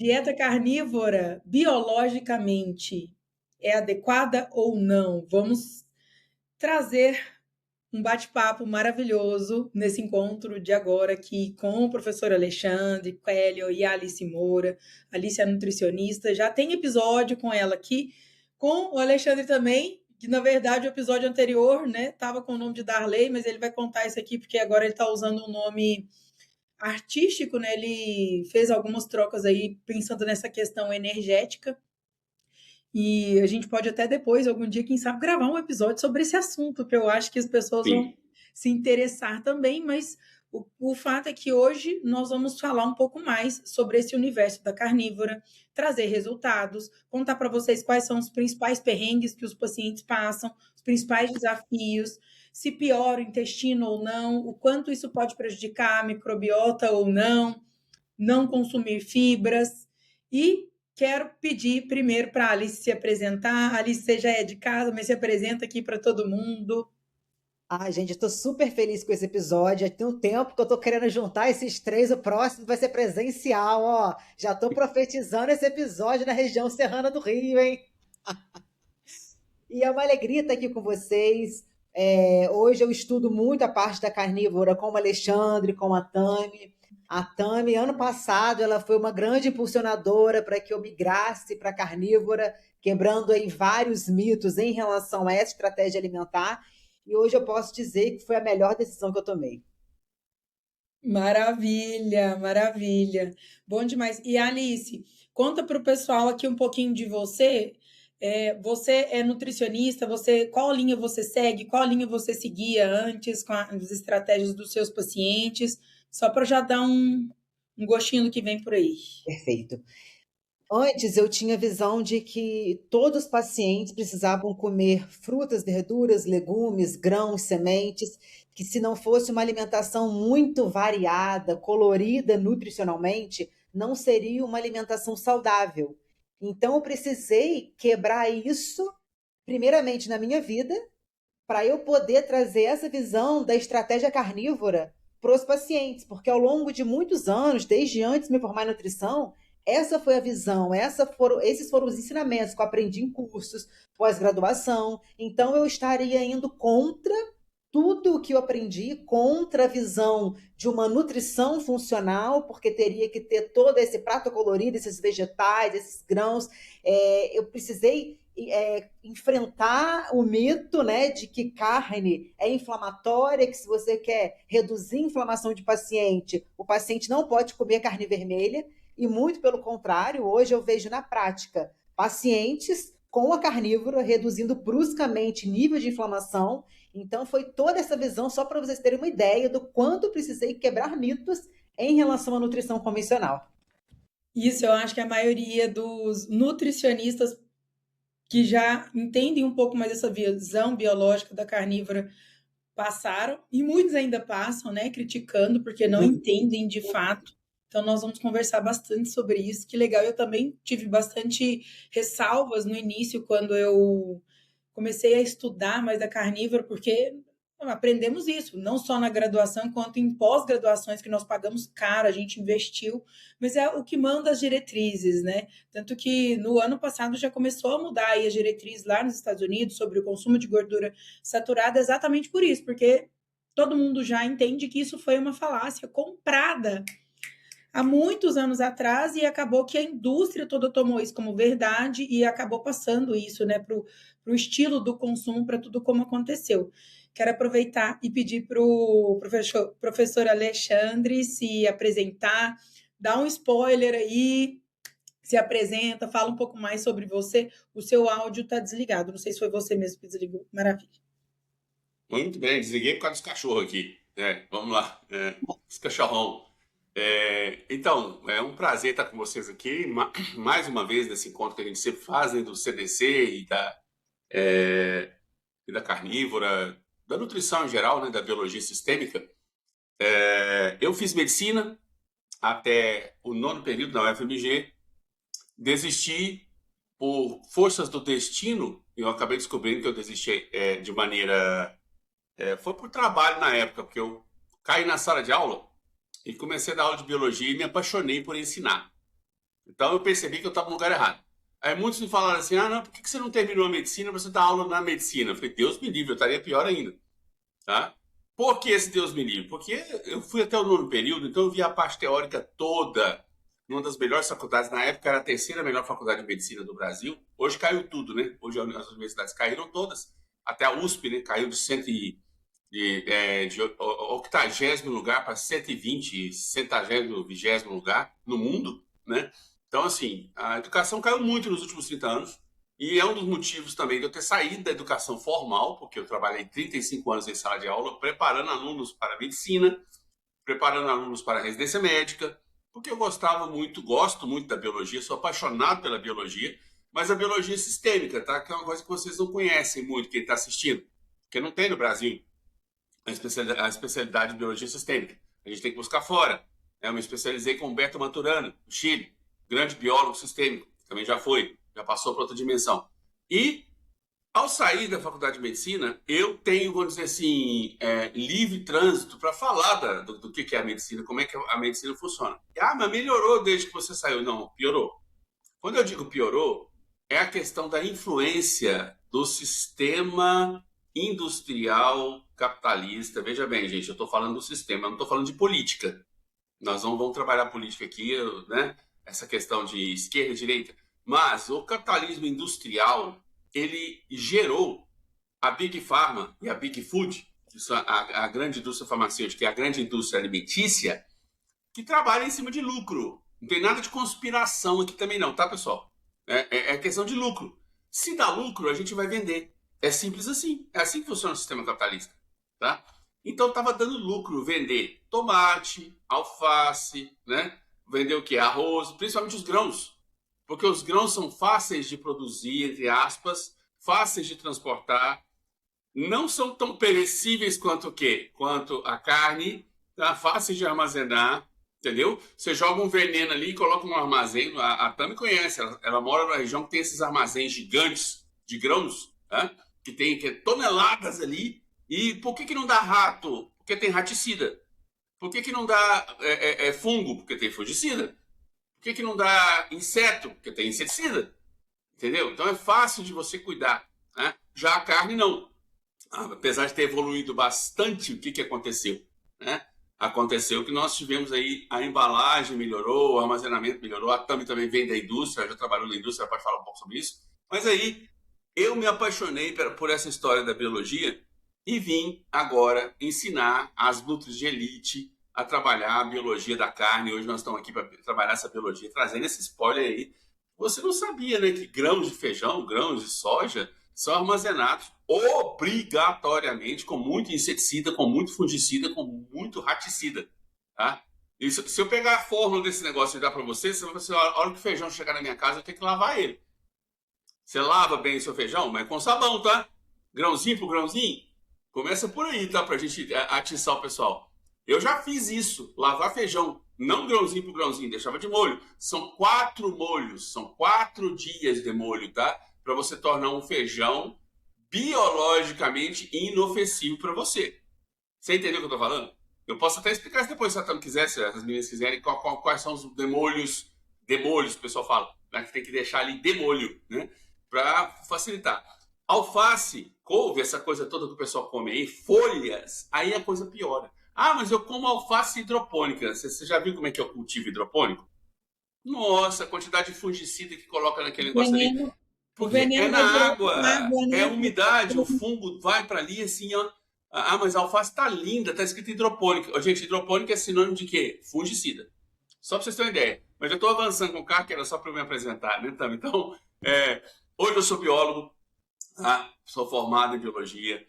Dieta carnívora, biologicamente, é adequada ou não? Vamos trazer um bate-papo maravilhoso nesse encontro de agora aqui com o professor Alexandre Coelho e a Alice Moura. A Alice é nutricionista, já tem episódio com ela aqui, com o Alexandre também, que na verdade o episódio anterior, né, estava com o nome de Darley, mas ele vai contar isso aqui porque agora ele está usando um nome artístico, né? Ele fez algumas trocas aí pensando nessa questão energética. E a gente pode até depois, algum dia, quem sabe, gravar um episódio sobre esse assunto, que eu acho que as pessoas vão Sim. se interessar também, mas o fato é que hoje nós vamos falar um pouco mais sobre esse universo da carnívora, trazer resultados, contar para vocês quais são os principais perrengues que os pacientes passam, os principais desafios, se piora o intestino ou não, o quanto isso pode prejudicar a microbiota ou não, não consumir fibras. E quero pedir primeiro para a Alice se apresentar. A Alice, você já é de casa, mas se apresenta aqui para todo mundo. Ai, gente, eu tô super feliz com esse episódio. Já tem um tempo que eu tô querendo juntar esses três. O próximo vai ser presencial, ó. Já tô profetizando esse episódio na região serrana do Rio, hein? E é uma alegria estar aqui com vocês. Hoje eu estudo muito a parte da carnívora com o Alexandre, com a Tami. A Tami, ano passado, ela foi uma grande impulsionadora para que eu migrasse para a carnívora, quebrando aí vários mitos em relação a essa estratégia alimentar. E hoje eu posso dizer que foi a melhor decisão que eu tomei. Maravilha, maravilha. Bom demais. E Alice, conta para o pessoal aqui um pouquinho de você. Você é nutricionista, qual linha você segue, qual linha você seguia antes com as estratégias dos seus pacientes, só para já dar um gostinho do que vem por aí. Perfeito. Antes eu tinha a visão de que todos os pacientes precisavam comer frutas, verduras, legumes, grãos, sementes, que se não fosse uma alimentação muito variada, colorida nutricionalmente, não seria uma alimentação saudável. Então eu precisei quebrar isso, primeiramente na minha vida, para eu poder trazer essa visão da estratégia carnívora para os pacientes, porque ao longo de muitos anos, desde antes de me formar em nutrição, essa foi a visão, esses foram os ensinamentos que eu aprendi em cursos, pós-graduação. Então eu estaria indo contra tudo o que eu aprendi, contra a visão de uma nutrição funcional, porque teria que ter todo esse prato colorido, esses vegetais, esses grãos. Eu precisei enfrentar o mito, né, de que carne é inflamatória, que se você quer reduzir a inflamação de paciente, o paciente não pode comer carne vermelha, e muito pelo contrário, hoje eu vejo na prática pacientes com a carnívora reduzindo bruscamente nível de inflamação. Então foi toda essa visão só para vocês terem uma ideia do quanto eu precisei quebrar mitos em relação à nutrição convencional. Isso, eu acho que a maioria dos nutricionistas que já entendem um pouco mais essa visão biológica da carnívora passaram, e muitos ainda passam, né, criticando, porque não entendem de fato. Então, nós vamos conversar bastante sobre isso. Que legal, eu também tive bastante ressalvas no início, quando eu comecei a estudar mais da carnívora, porque aprendemos isso, não só na graduação, quanto em pós-graduações, que nós pagamos caro, a gente investiu, mas é o que manda as diretrizes, né? Tanto que no ano passado já começou a mudar aí as diretrizes lá nos Estados Unidos sobre o consumo de gordura saturada, exatamente por isso, porque todo mundo já entende que isso foi uma falácia comprada há muitos anos atrás, e acabou que a indústria toda tomou isso como verdade e acabou passando isso, né, para o estilo do consumo, para tudo como aconteceu. Quero aproveitar e pedir para o professor Alexandre se apresentar, dar um spoiler aí, se apresenta, fala um pouco mais sobre você. O seu áudio está desligado, não sei se foi você mesmo que desligou. Maravilha. Muito bem, desliguei por causa dos cachorros aqui. Vamos lá, os cachorrão. Então, é um prazer estar com vocês aqui, mais uma vez nesse encontro que a gente sempre faz, né, do CDC e da carnívora, da nutrição em geral, né, da biologia sistêmica. Eu fiz medicina até o 9º período na UFMG, desisti por forças do destino, e eu acabei descobrindo que eu desisti de maneira... foi por trabalho na época, porque eu caí na sala de aula e comecei a dar aula de biologia e me apaixonei por ensinar. Então eu percebi que eu estava no lugar errado. Aí muitos me falaram assim, não, por que você não terminou a medicina para você dar aula na medicina? Eu falei, Deus me livre, eu estaria pior ainda. Tá? Por que esse Deus me livre? Porque eu fui até o 9º período, então eu vi a parte teórica toda numa das melhores faculdades. Na época era a 3ª melhor faculdade de medicina do Brasil. Hoje caiu tudo, né? Hoje as universidades caíram todas. Até a USP, né? Caiu de 80º lugar para 120, 120º, 20º lugar no mundo, né? Então, assim, a educação caiu muito nos últimos 30 anos. E é um dos motivos também de eu ter saído da educação formal, porque eu trabalhei 35 anos em sala de aula, preparando alunos para medicina, preparando alunos para residência médica, porque eu gosto muito da biologia, sou apaixonado pela biologia, mas a biologia sistêmica, tá? Que é uma coisa que vocês não conhecem muito, quem está assistindo, porque não tem no Brasil a especialidade de biologia sistêmica. A gente tem que buscar fora. Eu me especializei com Humberto Maturana, no Chile, grande biólogo sistêmico, também já passou para outra dimensão. E, ao sair da faculdade de medicina, eu tenho, vamos dizer assim, livre trânsito para falar do que é a medicina, como é que a medicina funciona. Mas melhorou desde que você saiu. Não, piorou. Quando eu digo piorou, é a questão da influência do sistema industrial capitalista. Veja bem, gente, eu estou falando do sistema, eu não estou falando de política. Nós não vamos trabalhar política aqui, né? Essa questão de esquerda e direita. Mas o capitalismo industrial, ele gerou a Big Pharma e a Big Food, a grande indústria farmacêutica e a grande indústria alimentícia, que trabalha em cima de lucro. Não tem nada de conspiração aqui também não, tá, pessoal? É questão de lucro. Se dá lucro, a gente vai vender. É simples assim. É assim que funciona o sistema capitalista, tá? Então estava dando lucro vender tomate, alface, né? Vender o quê? Arroz, principalmente os grãos. Porque os grãos são fáceis de produzir, entre aspas, fáceis de transportar, não são tão perecíveis quanto o quê? Quanto a carne, tá? Fáceis de armazenar, entendeu? Você joga um veneno ali e coloca um armazém. A Tami conhece, ela mora numa região que tem esses armazéns gigantes de grãos, tá? Que tem toneladas ali. E por que não dá rato? Porque tem raticida. Por que não dá fungo? Porque tem fungicida. Por que não dá inseto? Porque tem inseticida. Entendeu? Então é fácil de você cuidar, né? Já a carne não. Apesar de ter evoluído bastante, o que aconteceu, né? Aconteceu que nós tivemos aí a embalagem melhorou, o armazenamento melhorou, a Tami também vem da indústria, já trabalhou na indústria, ela pode falar um pouco sobre isso. Mas aí eu me apaixonei por essa história da biologia e vim agora ensinar as nutris de elite a trabalhar a biologia da carne. Hoje nós estamos aqui para trabalhar essa biologia, trazendo esse spoiler aí. Você não sabia, né, que grãos de feijão, grãos de soja são armazenados obrigatoriamente com muito inseticida, com muito fungicida, com muito raticida, tá? E se eu pegar a fórmula desse negócio e dar para você, você vai falar assim, a hora que o feijão chegar na minha casa, eu tenho que lavar ele. Você lava bem o seu feijão, mas com sabão, tá? Grãozinho por grãozinho. Começa por aí, tá? Pra gente atiçar o pessoal. Eu já fiz isso, lavar feijão, não grãozinho por grãozinho, deixava de molho. São 4 molhos, são 4 dias de molho, tá? Para você tornar um feijão biologicamente inofensivo para você. Você entendeu o que eu tô falando? Eu posso até explicar isso depois, se a Tami quiser, se as meninas quiserem, quais são os demolhos, o pessoal fala, né? Que tem que deixar ali demolho, né? Para facilitar. Alface, couve, essa coisa toda que o pessoal come aí, folhas, aí a coisa piora. Mas eu como alface hidropônica. Você já viu como é que é o cultivo hidropônico? Nossa, a quantidade de fungicida que coloca naquele negócio ali. Porque é na água, é a umidade, o fungo vai para ali assim, ó. Mas a alface tá linda, tá escrito hidropônica. Gente, hidropônica é sinônimo de quê? Fungicida. Só para vocês terem uma ideia. Mas eu estou avançando com o carro, que era só para eu me apresentar, né, Tami? Então, hoje eu sou biólogo, tá? Sou formado em biologia,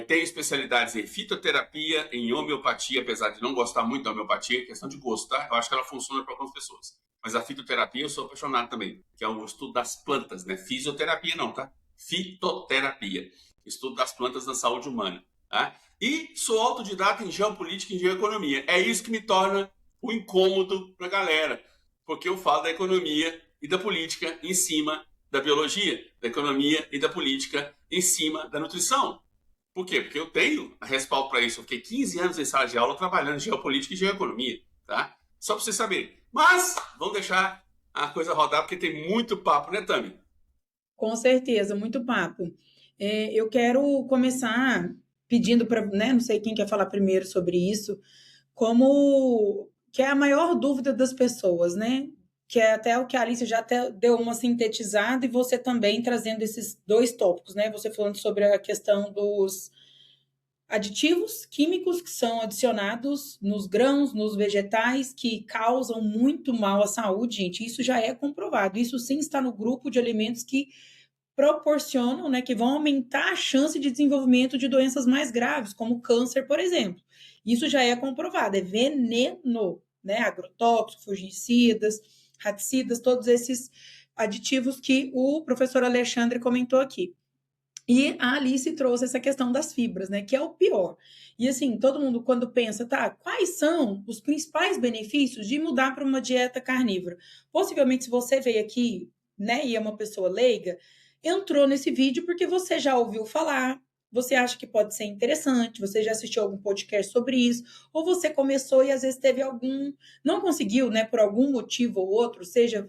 tenho especialidades em fitoterapia, em homeopatia, apesar de não gostar muito da homeopatia, é questão de gosto, tá? Eu acho que ela funciona para algumas pessoas. Mas a fitoterapia eu sou apaixonado também, que é o estudo das plantas, né? Fisioterapia não, tá? Fitoterapia, estudo das plantas na saúde humana, tá? E sou autodidata em geopolítica e em geoeconomia. É isso que me torna o incômodo para a galera, porque eu falo da economia e da política em cima da biologia, da economia e da política em cima da nutrição. Por quê? Porque eu tenho respaldo para isso. Eu fiquei 15 anos em sala de aula trabalhando em geopolítica e geoeconomia, tá? Só para vocês saberem. Mas vamos deixar a coisa rodar, porque tem muito papo, né, Tami? Com certeza, muito papo. Eu quero começar pedindo para, né, não sei quem quer falar primeiro sobre isso, como que é a maior dúvida das pessoas, né? Que é até o que a Alice já até deu uma sintetizada e você também trazendo esses dois tópicos, né? Você falando sobre a questão dos aditivos químicos que são adicionados nos grãos, nos vegetais, que causam muito mal à saúde, gente. Isso já é comprovado. Isso sim está no grupo de alimentos que proporcionam, né, que vão aumentar a chance de desenvolvimento de doenças mais graves, como câncer, por exemplo. Isso já é comprovado, é veneno, né? Agrotóxicos, fungicidas, raticidas, todos esses aditivos que o professor Alexandre comentou aqui. E a Alice trouxe essa questão das fibras, né? Que é o pior. E assim, todo mundo quando pensa, tá, quais são os principais benefícios de mudar para uma dieta carnívora? Possivelmente, se você veio aqui, né, e é uma pessoa leiga, entrou nesse vídeo porque você já ouviu falar, você acha que pode ser interessante, você já assistiu algum podcast sobre isso, ou você começou e às vezes teve algum, não conseguiu, né, por algum motivo ou outro, seja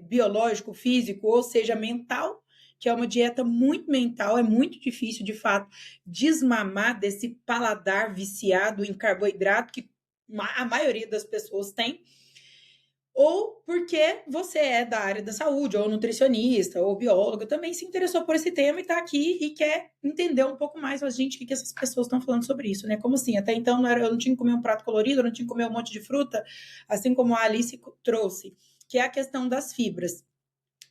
biológico, físico, ou seja mental, que é uma dieta muito mental, é muito difícil, de fato, desmamar desse paladar viciado em carboidrato que a maioria das pessoas tem, ou porque você é da área da saúde, ou nutricionista, ou biólogo, também se interessou por esse tema e está aqui e quer entender um pouco mais a gente, o que essas pessoas estão falando sobre isso, né? Como assim? Até então eu não tinha que comer um prato colorido, eu não tinha que comer um monte de fruta, assim como a Alice trouxe, que é a questão das fibras.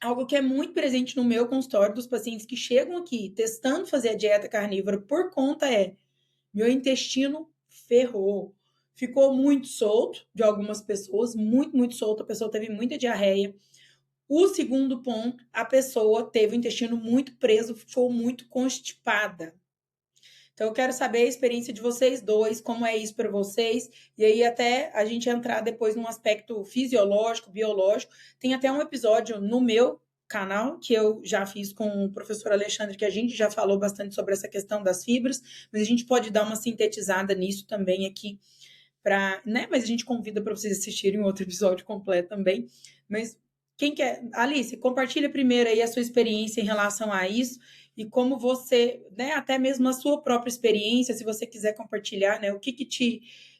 Algo que é muito presente no meu consultório dos pacientes que chegam aqui testando fazer a dieta carnívora por conta meu intestino ferrou. Ficou muito solto de algumas pessoas, muito, muito solto. A pessoa teve muita diarreia. O segundo ponto, a pessoa teve o intestino muito preso, ficou muito constipada. Então, eu quero saber a experiência de vocês dois, como é isso para vocês, e aí até a gente entrar depois num aspecto fisiológico, biológico. Tem até um episódio no meu canal que eu já fiz com o professor Alexandre, que a gente já falou bastante sobre essa questão das fibras, mas a gente pode dar uma sintetizada nisso também aqui, né? Mas a gente convida para vocês assistirem um outro episódio completo também. Mas quem quer? Alice, compartilha primeiro aí a sua experiência em relação a isso e como você, né, até mesmo a sua própria experiência, se você quiser compartilhar, né, o que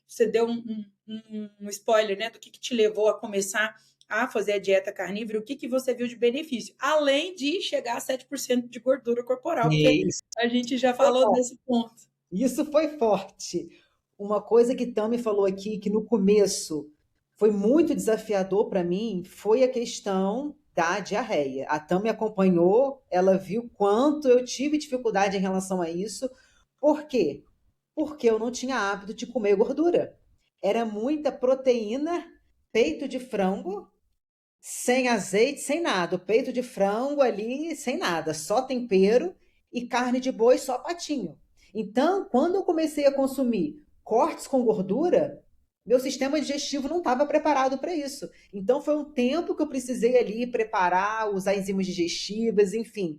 você deu um spoiler, né, do que te levou a começar a fazer a dieta carnívora, o que você viu de benefício, além de chegar a 7% de gordura corporal, porque Isso a gente já foi falou forte. desse ponto. Isso foi forte. Uma coisa que Tami falou aqui, que no começo foi muito desafiador para mim, foi a questão da diarreia. A Tami acompanhou, ela viu quanto eu tive dificuldade em relação a isso. Por quê? Porque eu não tinha hábito de comer gordura. Era muita proteína, peito de frango, sem azeite, sem nada. O peito de frango ali, sem nada, só tempero e carne de boi, só patinho. Então, quando eu comecei a consumir cortes com gordura, meu sistema digestivo não estava preparado para isso. Então, foi um tempo que eu precisei ali preparar, usar enzimas digestivas, enfim,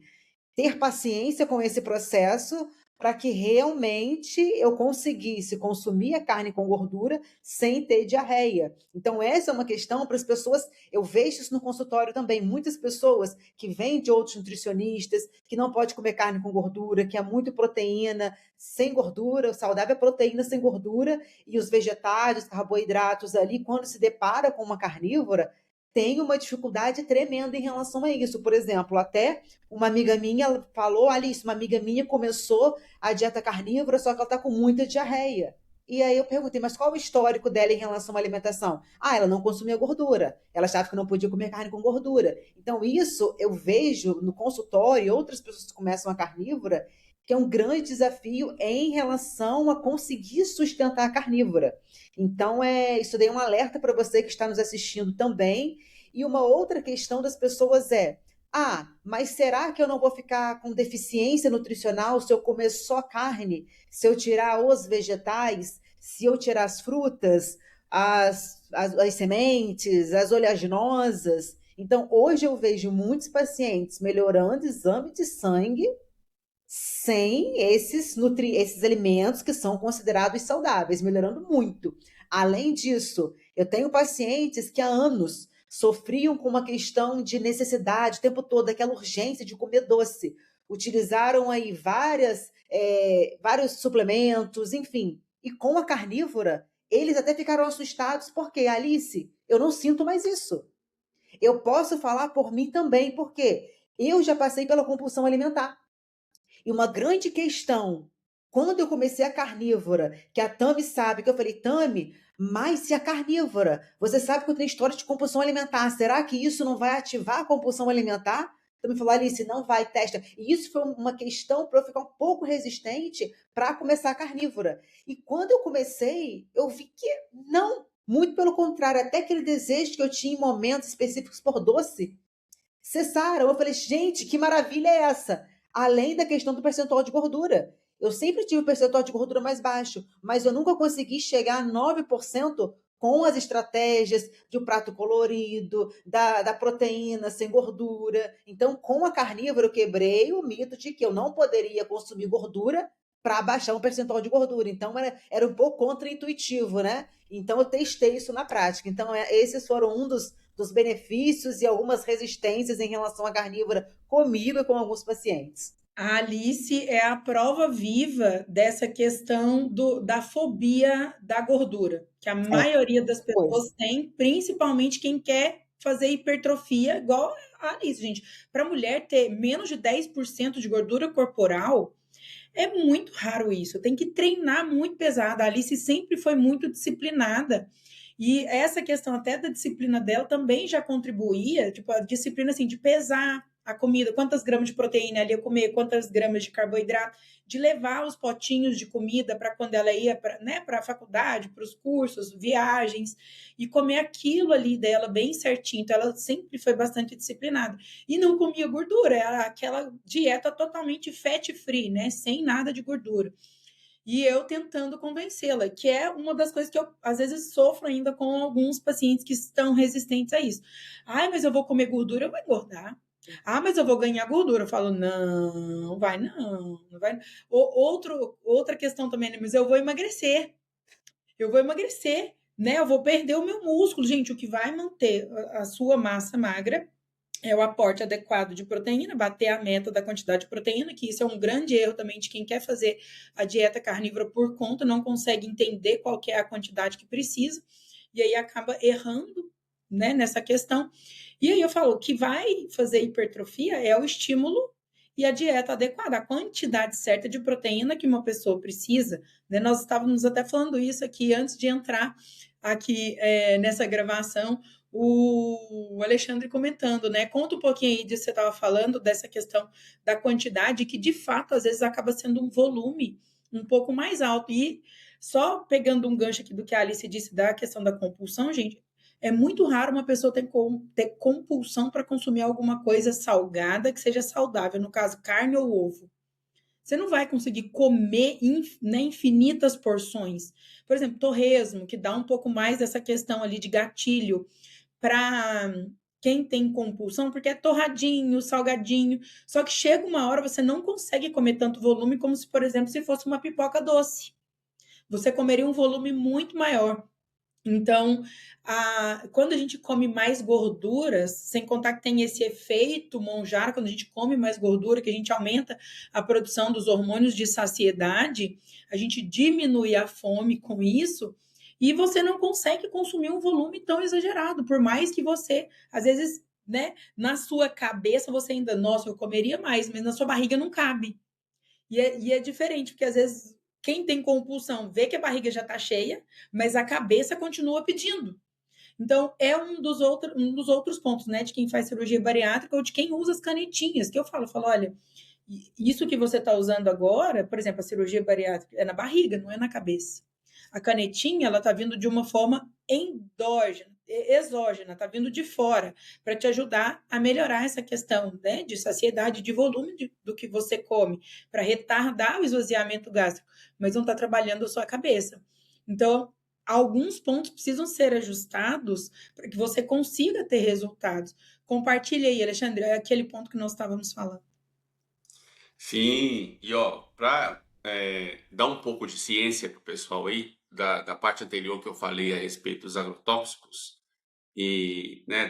ter paciência com esse processo para que realmente eu conseguisse consumir a carne com gordura sem ter diarreia. Então, essa é uma questão para as pessoas. Eu vejo isso no consultório também. Muitas pessoas que vêm de outros nutricionistas, que não pode comer carne com gordura, que é muito proteína sem gordura, o saudável é proteína sem gordura, e os vegetais, os carboidratos ali, quando se depara com uma carnívora, tem uma dificuldade tremenda em relação a isso. Por exemplo, até uma amiga minha falou, Alice, uma amiga minha começou a dieta carnívora, só que ela está com muita diarreia. E aí eu perguntei, mas qual o histórico dela em relação à alimentação? Ah, ela não consumia gordura. Ela achava que não podia comer carne com gordura. Então, isso eu vejo no consultório, outras pessoas que começam a carnívora, que é um grande desafio em relação a conseguir sustentar a carnívora. Então, isso daí é um alerta para você que está nos assistindo também. E uma outra questão das pessoas mas será que eu não vou ficar com deficiência nutricional se eu comer só carne? Se eu tirar os vegetais? Se eu tirar as frutas, as sementes, as oleaginosas? Então, hoje eu vejo muitos pacientes melhorando exame de sangue sem esses alimentos que são considerados saudáveis, melhorando muito. Além disso, eu tenho pacientes que há anos sofriam com uma questão de necessidade o tempo todo, aquela urgência de comer doce. Utilizaram aí vários suplementos, enfim. E com a carnívora, eles até ficaram assustados, porque, Alice, eu não sinto mais isso. Eu posso falar por mim também, porque eu já passei pela compulsão alimentar. E uma grande questão, quando eu comecei a carnívora, que a Tami sabe, que eu falei, Tami, mas se a carnívora, você sabe que eu tenho história de compulsão alimentar, será que isso não vai ativar a compulsão alimentar? Então me falou, Alice, não vai, testa. E isso foi uma questão para eu ficar um pouco resistente para começar a carnívora. E quando eu comecei, eu vi que não, muito pelo contrário, até aquele desejo que eu tinha em momentos específicos por doce, cessaram. Eu falei, gente, que maravilha é essa? Além da questão do percentual de gordura. Eu sempre tive o percentual de gordura mais baixo, mas eu nunca consegui chegar a 9% com as estratégias de um prato colorido, da proteína sem gordura. Então, com a carnívora, eu quebrei o mito de que eu não poderia consumir gordura para baixar um percentual de gordura. Então, era um pouco contraintuitivo, né? Então, eu testei isso na prática. Então, esses foram um dos benefícios e algumas resistências em relação à carnívora comigo e com alguns pacientes. A Alice é a prova viva dessa questão da fobia da gordura, que a maioria das pessoas tem, principalmente quem quer fazer hipertrofia, igual a Alice, gente. Para a mulher ter menos de 10% de gordura corporal, é muito raro isso. Tem que treinar muito pesado. A Alice sempre foi muito disciplinada. E essa questão até da disciplina dela também já contribuía, tipo, a disciplina assim, de pesar a comida, quantas gramas de proteína ela ia comer, quantas gramas de carboidrato, de levar os potinhos de comida para quando ela ia para, né, a faculdade, para os cursos, viagens, e comer aquilo ali dela bem certinho. Então, ela sempre foi bastante disciplinada. E não comia gordura, era aquela dieta totalmente fat free, né, sem nada de gordura. E eu tentando convencê-la, que é uma das coisas que eu, às vezes, sofro ainda com alguns pacientes que estão resistentes a isso. Ai, mas eu vou comer gordura, eu vou engordar. Ah, mas eu vou ganhar gordura. Eu falo, não, vai não, não vai. Outra questão também, né? Mas eu vou emagrecer. Eu vou emagrecer, né? Eu vou perder o meu músculo. Gente, o que vai manter a sua massa magra é o aporte adequado de proteína, bater a meta da quantidade de proteína, que isso é um grande erro também de quem quer fazer a dieta carnívora por conta, não consegue entender qual que é a quantidade que precisa, e aí acaba errando, né, nessa questão. E aí eu falo, o que vai fazer hipertrofia é o estímulo e a dieta adequada, a quantidade certa de proteína que uma pessoa precisa, né? Nós estávamos até falando isso aqui antes de entrar aqui nessa gravação, o Alexandre comentando, né? Conta um pouquinho aí disso que você estava falando, dessa questão da quantidade, que de fato às vezes acaba sendo um volume um pouco mais alto. E só pegando um gancho aqui do que a Alice disse da questão da compulsão, gente, é muito raro uma pessoa ter compulsão para consumir alguma coisa salgada que seja saudável, no caso, carne ou ovo. Você não vai conseguir comer infinitas porções. Por exemplo, torresmo, que dá um pouco mais dessa questão ali de gatilho para quem tem compulsão, porque é torradinho, salgadinho. Só que chega uma hora você não consegue comer tanto volume como se, por exemplo, se fosse uma pipoca doce. Você comeria um volume muito maior. Então, quando a gente come mais gorduras, sem contar que tem esse efeito Monjaro, quando a gente come mais gordura, que a gente aumenta a produção dos hormônios de saciedade, a gente diminui a fome com isso, e você não consegue consumir um volume tão exagerado, por mais que você, às vezes, né, na sua cabeça, você ainda, nossa, eu comeria mais, mas na sua barriga não cabe. E é diferente, porque às vezes quem tem compulsão vê que a barriga já está cheia, mas a cabeça continua pedindo. Então, é um dos outros pontos, né, de quem faz cirurgia bariátrica ou de quem usa as canetinhas, que eu falo, olha, isso que você está usando agora, por exemplo, a cirurgia bariátrica é na barriga, não é na cabeça. A canetinha, ela está vindo de uma forma endógena, exógena, está vindo de fora, para te ajudar a melhorar essa questão, né, de saciedade, de volume do que você come, para retardar o esvaziamento gástrico, mas não está trabalhando a sua cabeça. Então, alguns pontos precisam ser ajustados para que você consiga ter resultados. Compartilha aí, Alexandre, aquele ponto que nós estávamos falando. Sim, e ó, para dar um pouco de ciência para o pessoal aí, da parte anterior que eu falei a respeito dos agrotóxicos, e né,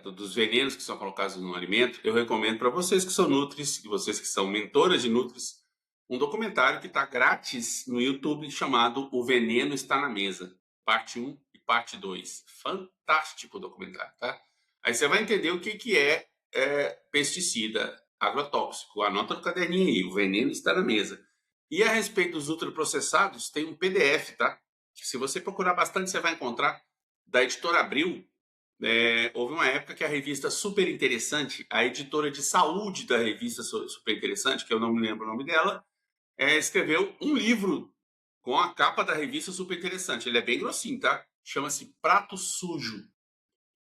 dos venenos que são colocados no alimento, eu recomendo para vocês que são nutris, e vocês que são mentoras de nutris, um documentário que está grátis no YouTube chamado O Veneno Está na Mesa, parte 1 e parte 2. Fantástico documentário, tá? Aí você vai entender o que é pesticida agrotóxico. Anota no caderninho aí, o veneno está na mesa. E a respeito dos ultraprocessados, tem um PDF, tá? Se você procurar bastante, você vai encontrar, da editora Abril. Houve uma época que a revista Super Interessante, a editora de saúde da revista Super Interessante, que eu não me lembro o nome dela, escreveu um livro com a capa da revista Super Interessante. Ele é bem grossinho, tá? Chama-se Prato Sujo.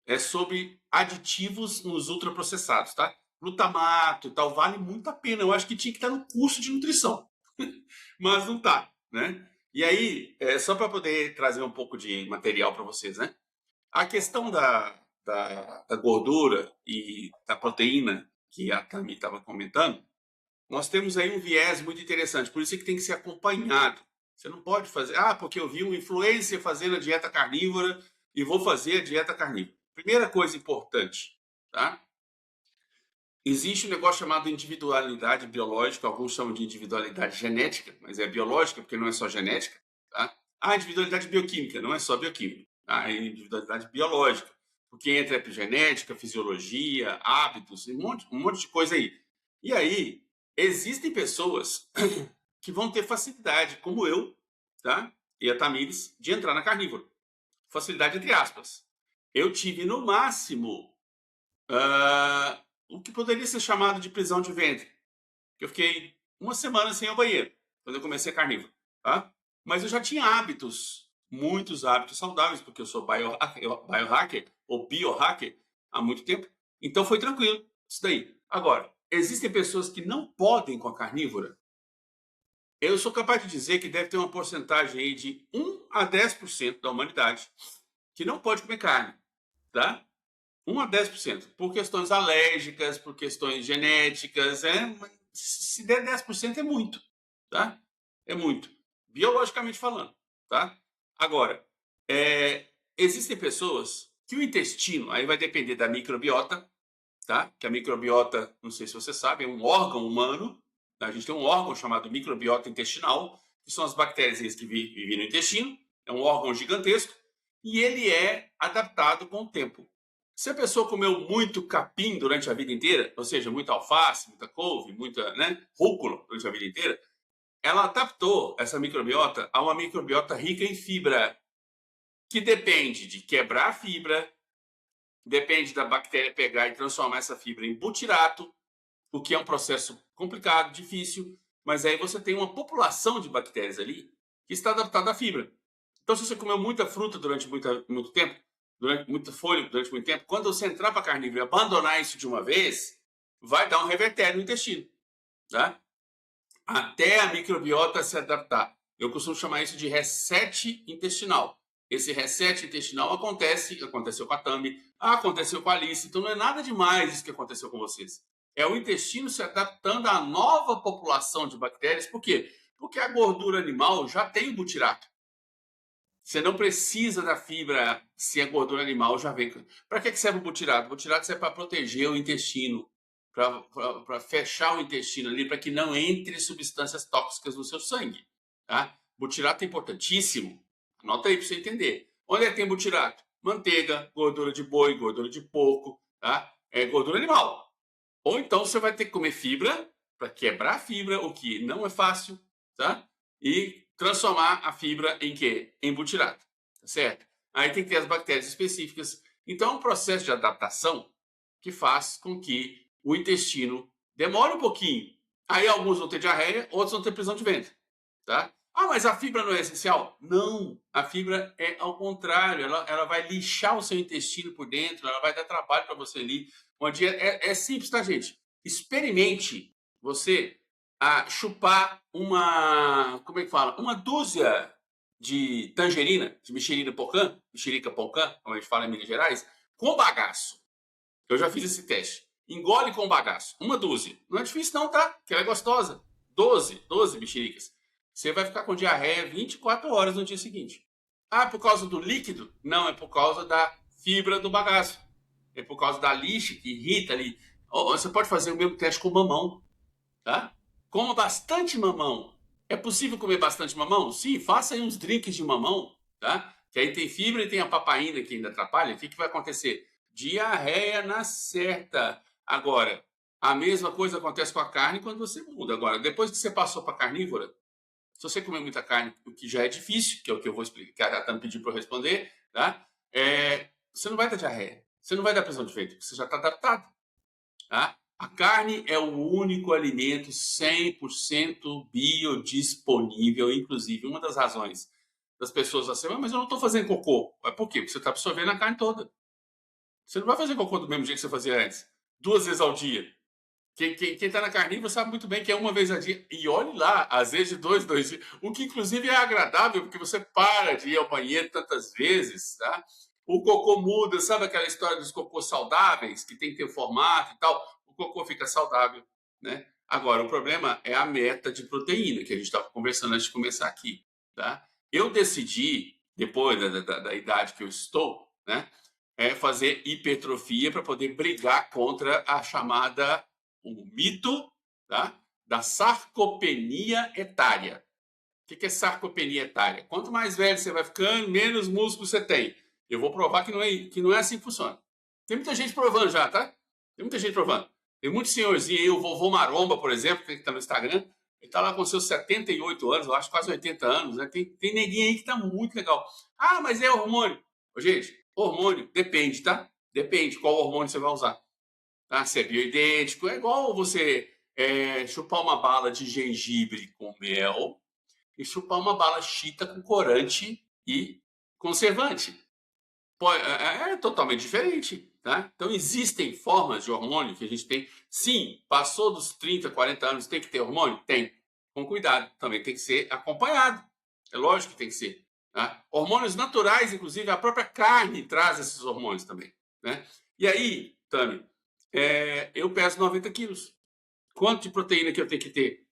É sobre aditivos nos ultraprocessados, tá? Glutamato e tal, vale muito a pena. Eu acho que tinha que estar no curso de nutrição, mas não tá, né? E aí, só para poder trazer um pouco de material para vocês, né? A questão da gordura e da proteína que a Tami estava comentando, nós temos aí um viés muito interessante, por isso é que tem que ser acompanhado. Você não pode fazer, porque eu vi um influencer fazendo a dieta carnívora e vou fazer a dieta carnívora. Primeira coisa importante, tá? Existe um negócio chamado individualidade biológica, alguns chamam de individualidade genética, mas é biológica porque não é só genética, tá? A individualidade bioquímica, não é só bioquímica, tá? É individualidade biológica, porque entra epigenética, fisiologia, hábitos, um monte de coisa aí. E aí, existem pessoas que vão ter facilidade, como eu, tá? E a Tamires, de entrar na carnívora. Facilidade entre aspas. Eu tive, no máximo, o que poderia ser chamado de prisão de ventre. Eu fiquei uma semana sem ir ao banheiro, quando eu comecei a carnívoro. Tá? Mas eu já tinha hábitos, muitos hábitos saudáveis, porque eu sou biohacker, ou biohacker, há muito tempo. Então foi tranquilo, isso daí. Agora, existem pessoas que não podem com a carnívora. Eu sou capaz de dizer que deve ter uma porcentagem aí de 1 a 10% da humanidade que não pode comer carne, tá? 1 a 10%, por questões alérgicas, por questões genéticas, se der 10% é muito, tá? É muito, biologicamente falando, tá? Agora, existem pessoas que o intestino, aí vai depender da microbiota, tá? Que a microbiota, não sei se você sabe, é um órgão humano, tá? A gente tem um órgão chamado microbiota intestinal, que são as bactérias que vivem no intestino, é um órgão gigantesco, e ele é adaptado com o tempo. Se a pessoa comeu muito capim durante a vida inteira, ou seja, muita alface, muita couve, muita rúcula durante a vida inteira, ela adaptou essa microbiota a uma microbiota rica em fibra, que depende de quebrar a fibra, depende da bactéria pegar e transformar essa fibra em butirato, o que é um processo complicado, difícil, mas aí você tem uma população de bactérias ali que está adaptada à fibra. Então, se você comeu muita fruta durante muito tempo, muita folha durante muito tempo, quando você entrar para a carnívora e abandonar isso de uma vez, vai dar um revertério no intestino, tá? Até a microbiota se adaptar. Eu costumo chamar isso de reset intestinal. Esse reset intestinal aconteceu com a Tami, aconteceu com a Alice, então não é nada demais isso que aconteceu com vocês. É o intestino se adaptando à nova população de bactérias. Por quê? Porque a gordura animal já tem o butirato. Você não precisa da fibra se a gordura animal já vem. Para que serve o butirato? O butirato serve para proteger o intestino, para fechar o intestino ali, para que não entre substâncias tóxicas no seu sangue. Tá? Butirato é importantíssimo. Anota aí para você entender. Onde é que tem butirato? Manteiga, gordura de boi, gordura de porco, tá? É gordura animal. Ou então você vai ter que comer fibra para quebrar a fibra, o que não é fácil, tá? E transformar a fibra em quê? Em butirato, certo? Aí tem que ter as bactérias específicas. Então é um processo de adaptação que faz com que o intestino demore um pouquinho. Aí alguns vão ter diarreia, outros vão ter prisão de ventre, tá? Mas a fibra não é essencial? Não, a fibra é ao contrário, ela vai lixar o seu intestino por dentro, ela vai dar trabalho para você ali. É simples, tá, gente? Experimente você chupar uma dúzia de tangerina, de mexerica pocã, como a gente fala em Minas Gerais, com bagaço. Eu já fiz esse teste. Engole com bagaço, uma dúzia. Não é difícil não, tá? Porque ela é gostosa. 12 mexericas. Você vai ficar com diarreia 24 horas no dia seguinte. Por causa do líquido? Não, é por causa da fibra do bagaço. É por causa da lixa que irrita ali. Você pode fazer o mesmo teste com mamão, tá? Coma bastante mamão. É possível comer bastante mamão? Sim, faça aí uns drinks de mamão, tá? Que aí tem fibra e tem a papaina que ainda atrapalha. O que vai acontecer? Diarreia na certa. Agora, a mesma coisa acontece com a carne quando você muda. Agora, depois que você passou para carnívora, se você comer muita carne, o que já é difícil, que é o que eu vou explicar, que a Tami pediu para eu responder, tá? Você não vai dar diarreia, você não vai dar prisão de ventre, porque você já está adaptado. Tá? A carne é o único alimento 100% biodisponível, inclusive uma das razões das pessoas assim, mas eu não estou fazendo cocô. Mas por quê? Porque você está absorvendo a carne toda. Você não vai fazer cocô do mesmo jeito que você fazia antes, 2 vezes ao dia. Quem está na carnívora sabe muito bem que é 1 vez ao dia. E olhe lá, às vezes de 2 dias. O que, inclusive, é agradável, porque você para de ir ao banheiro tantas vezes, tá? O cocô muda, sabe aquela história dos cocôs saudáveis, que tem que ter formato e tal? O cocô fica saudável, né? Agora, o problema é a meta de proteína, que a gente estava conversando antes de começar aqui, tá? Eu decidi, depois da idade que eu estou, né? Fazer hipertrofia para poder brigar contra a chamada o mito, tá? Da sarcopenia etária. O que é sarcopenia etária? Quanto mais velho você vai ficando, menos músculo você tem. Eu vou provar que não é assim que funciona. Tem muita gente provando já, tá? Tem muita gente provando. Tem muito senhorzinho aí, o vovô Maromba, por exemplo, que está no Instagram, ele está lá com seus 78 anos, eu acho quase 80 anos, né? Tem neguinho aí que está muito legal. Ah, mas é hormônio. Ô, gente, hormônio depende, tá? Depende qual hormônio você vai usar. Tá? Se é bioidêntico, é igual você chupar uma bala de gengibre com mel e chupar uma bala chita com corante e conservante. É totalmente diferente. Tá? Então, existem formas de hormônio que a gente tem. Sim, passou dos 30, 40 anos, tem que ter hormônio? Tem. Com cuidado. Também tem que ser acompanhado. É lógico que tem que ser. Tá? Hormônios naturais, inclusive, a própria carne traz esses hormônios também. Né? E aí, Tami, eu peso 90 quilos. Quanto de proteína que eu tenho que ter?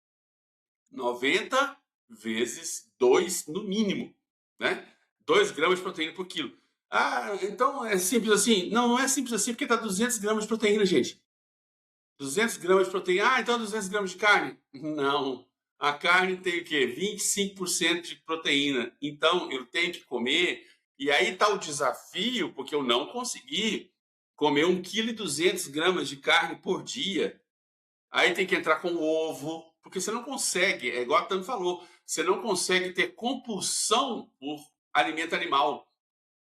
90 vezes 2 no mínimo, né? 2 gramas de proteína por quilo. Ah, então é simples assim? Não, não é simples assim porque dá 200 gramas de proteína, gente. 200 gramas de proteína. Ah, então 200 gramas de carne? Não. A carne tem o quê? 25% de proteína. Então eu tenho que comer. E aí está o desafio, porque eu não consegui comer 1,2 kg de carne por dia. Aí tem que entrar com ovo, porque você não consegue, é igual a Tami falou, você não consegue ter compulsão por alimento animal.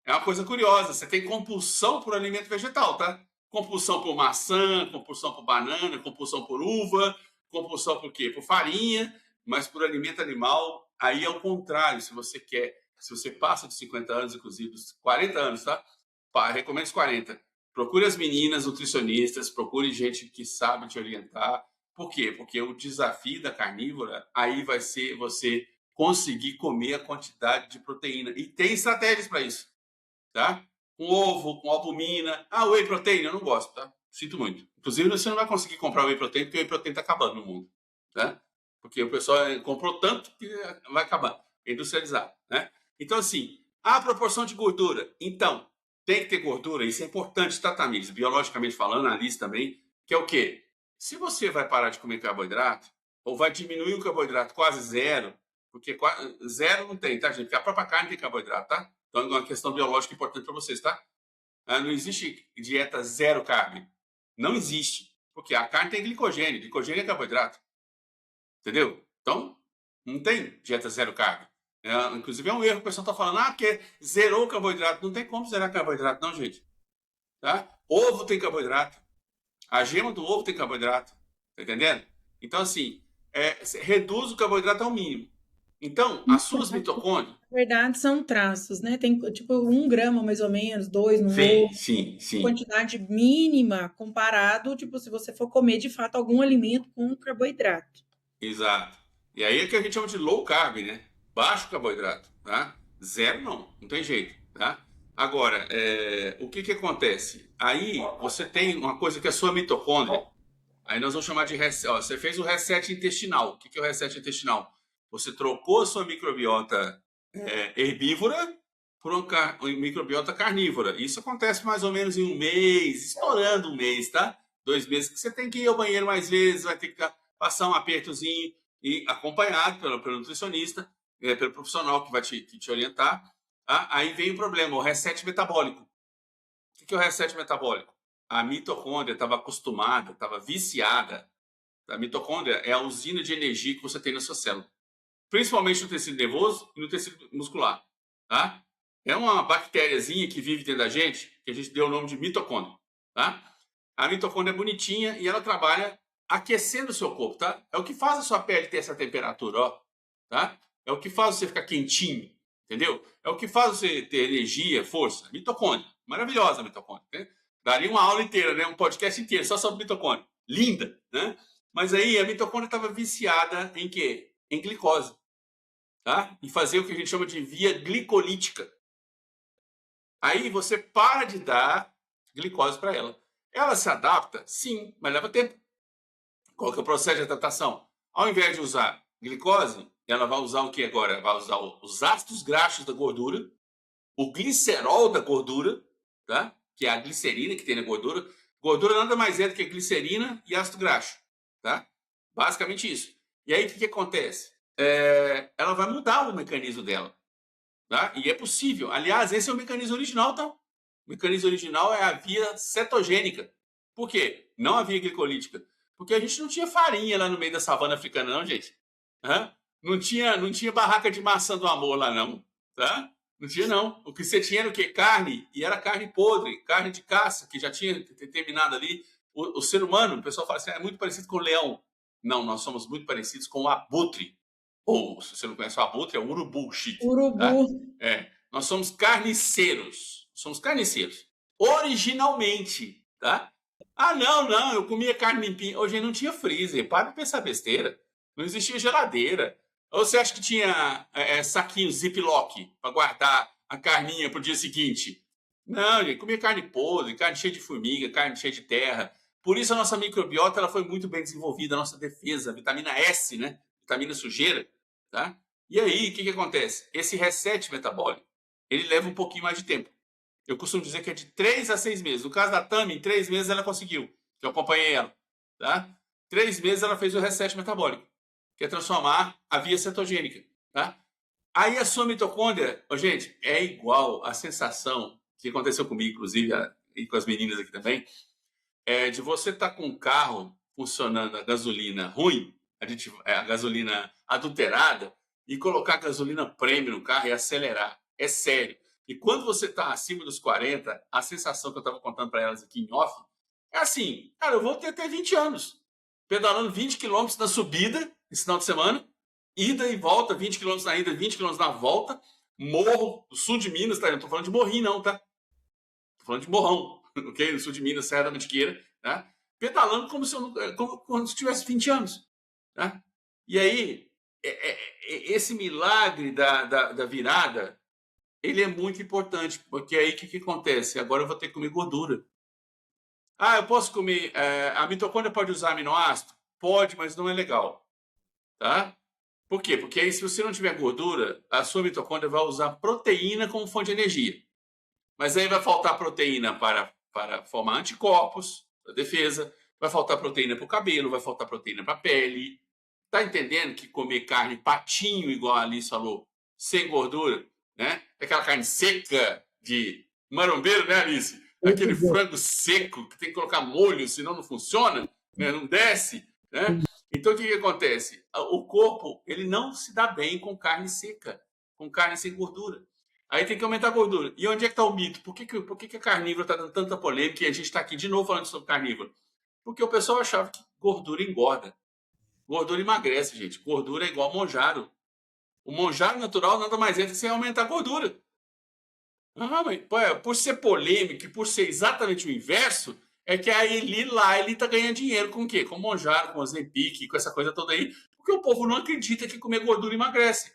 É uma coisa curiosa, você tem compulsão por alimento vegetal, tá? Compulsão por maçã, compulsão por banana, compulsão por uva, compulsão por quê? Por farinha, mas por alimento animal, aí é o contrário, se você passa de 50 anos, inclusive, dos 40 anos, tá? Recomendo os 40. Procure as meninas nutricionistas, procure gente que sabe te orientar. Por quê? Porque o desafio da carnívora aí vai ser você conseguir comer a quantidade de proteína. E tem estratégias para isso, tá? Com ovo, com albumina. Ah, whey protein, eu não gosto, tá? Sinto muito. Inclusive, você não vai conseguir comprar whey protein porque o whey protein está acabando no mundo, tá? Porque o pessoal comprou tanto que vai acabar. É industrializado, né? Então, assim, a proporção de gordura. Então, tem que ter gordura, isso é importante, tá, Tamires? Biologicamente falando, a Alice também, que é o quê? Se você vai parar de comer carboidrato, ou vai diminuir o carboidrato quase zero, porque zero não tem, tá, gente? Porque a própria carne tem carboidrato, tá? Então é uma questão biológica importante para vocês, tá? Não existe dieta zero carne. Não existe. Porque a carne tem glicogênio. Glicogênio é carboidrato. Entendeu? Então, não tem dieta zero carne. Inclusive é um erro, o pessoal está falando, porque zerou o carboidrato. Não tem como zerar carboidrato, não, gente. Tá? Ovo tem carboidrato. A gema do ovo tem carboidrato. Tá entendendo? Então, assim, reduz o carboidrato ao mínimo. Então, as suas mitocôndrias... Na verdade, são traços, né? Tem, tipo, 1 grama, mais ou menos, 2 no ovo. Sim. Quantidade mínima comparado, tipo, se você for comer, de fato, algum alimento com carboidrato. Exato. E aí é que a gente chama de low carb, né? Baixo carboidrato, tá? Zero não tem jeito, tá? Agora, o que acontece? Aí você tem uma coisa que é a sua mitocôndria. Aí nós vamos chamar de reset. Você fez o reset intestinal. O que é o reset intestinal? Você trocou a sua microbiota herbívora por uma microbiota carnívora. Isso acontece mais ou menos em um mês, estourando um mês, tá? 2 meses que você tem que ir ao banheiro mais vezes, vai ter que passar um apertozinho e acompanhado pelo nutricionista, pelo profissional que vai te orientar. Tá? Aí vem o problema, o reset metabólico. O que é o reset metabólico? A mitocôndria estava acostumada, estava viciada. A mitocôndria é a usina de energia que você tem na sua célula, principalmente no tecido nervoso e no tecido muscular. Tá? É uma bactériazinha que vive dentro da gente, que a gente deu o nome de mitocôndria. Tá? A mitocôndria é bonitinha e ela trabalha aquecendo o seu corpo. Tá? É o que faz a sua pele ter essa temperatura. Ó, tá? É o que faz você ficar quentinho. Entendeu? É o que faz você ter energia, força. Mitocôndria. Maravilhosa a mitocôndria. Né? Daria uma aula inteira, né? Um podcast inteiro só sobre mitocôndria. Linda, né? Mas aí a mitocôndria estava viciada em quê? Em glicose. Tá? E fazer o que a gente chama de via glicolítica. Aí você para de dar glicose para ela. Ela se adapta? Sim, mas leva tempo. Qual que é o processo de adaptação? Ao invés de usar glicose, ela vai usar o que agora? Ela vai usar os ácidos graxos da gordura, o glicerol da gordura, tá? Que é a glicerina que tem na gordura. Gordura nada mais é do que glicerina e ácido graxo. Tá? Basicamente isso. E aí o que acontece? Ela vai mudar o mecanismo dela. Tá? E é possível. Aliás, esse é o mecanismo original, tá? O mecanismo original é a via cetogênica. Por quê? Não a via glicolítica. Porque a gente não tinha farinha lá no meio da savana africana, não, gente. Não tinha barraca de maçã do amor lá, não. Tá? Não tinha, não. O que você tinha era o quê? Carne. E era carne podre, carne de caça, que já tinha terminado ali. O ser humano, o pessoal fala assim, é muito parecido com o leão. Não, nós somos muito parecidos com o abutre. Ou, se você não conhece o abutre, é o urubu, chique. Urubu. Tá? Nós somos carniceiros. Somos carniceiros. Originalmente, tá? Ah, não, eu comia carne limpinha. Hoje não tinha freezer. Para de pensar besteira. Não existia geladeira. Ou você acha que tinha saquinho ziplock para guardar a carninha para o dia seguinte? Não, gente, comia carne podre, carne cheia de formiga, carne cheia de terra. Por isso a nossa microbiota ela foi muito bem desenvolvida, a nossa defesa, vitamina S, né? Vitamina sujeira, tá? E aí, o que acontece? Esse reset metabólico, ele leva um pouquinho mais de tempo. Eu costumo dizer que é de 3 a 6 meses. No caso da Tami, em 3 meses ela conseguiu, que eu acompanhei ela, tá? 3 meses ela fez o reset metabólico, que é transformar a via cetogênica, tá? Aí a sua mitocôndria, gente, é igual a sensação que aconteceu comigo, inclusive, e com as meninas aqui também, de você estar com um carro funcionando a gasolina ruim, a gasolina adulterada, e colocar gasolina premium no carro e acelerar. É sério. E quando você está acima dos 40, a sensação que eu estava contando para elas aqui em off é assim, cara, eu vou ter até 20 anos, pedalando 20 quilômetros na subida, esse final de semana, ida e volta, 20 quilômetros na ida, 20 quilômetros na volta, morro, do sul de Minas, tá? Eu não tô falando de morrinho, não, tá? Tô falando de morrão, ok? No sul de Minas, Serra da Mantiqueira, tá? Pedalando como se eu tivesse 20 anos, tá? E aí, esse milagre da virada, ele é muito importante, porque aí o que acontece? Agora eu vou ter que comer gordura. Ah, eu posso comer... a mitocôndria pode usar aminoácido? Pode, mas não é legal, tá? Por quê? Porque aí, se você não tiver gordura, a sua mitocôndria vai usar proteína como fonte de energia. Mas aí vai faltar proteína para formar anticorpos, para defesa, vai faltar proteína para o cabelo, vai faltar proteína para a pele. Tá entendendo que comer carne patinho, igual a Alice falou, sem gordura, né? Aquela carne seca de marombeiro, né, Alice? Aquele frango seco que tem que colocar molho, senão não funciona, né? Não desce, né? Então, o que acontece? O corpo ele não se dá bem com carne seca, com carne sem gordura. Aí tem que aumentar a gordura. E onde é que está o mito? Por que a carnívora está dando tanta polêmica e a gente está aqui de novo falando sobre carnívoro? Porque o pessoal achava que gordura engorda. Gordura emagrece, gente. Gordura é igual monjaro. O monjaro natural nada mais é do que você aumentar a gordura. Ah, mas, por ser polêmico e por ser exatamente o inverso, é que a Eli lá, ele tá ganhando dinheiro com o quê? Com o monjaro, com o Ozempic, com essa coisa toda aí, porque o povo não acredita que comer gordura emagrece.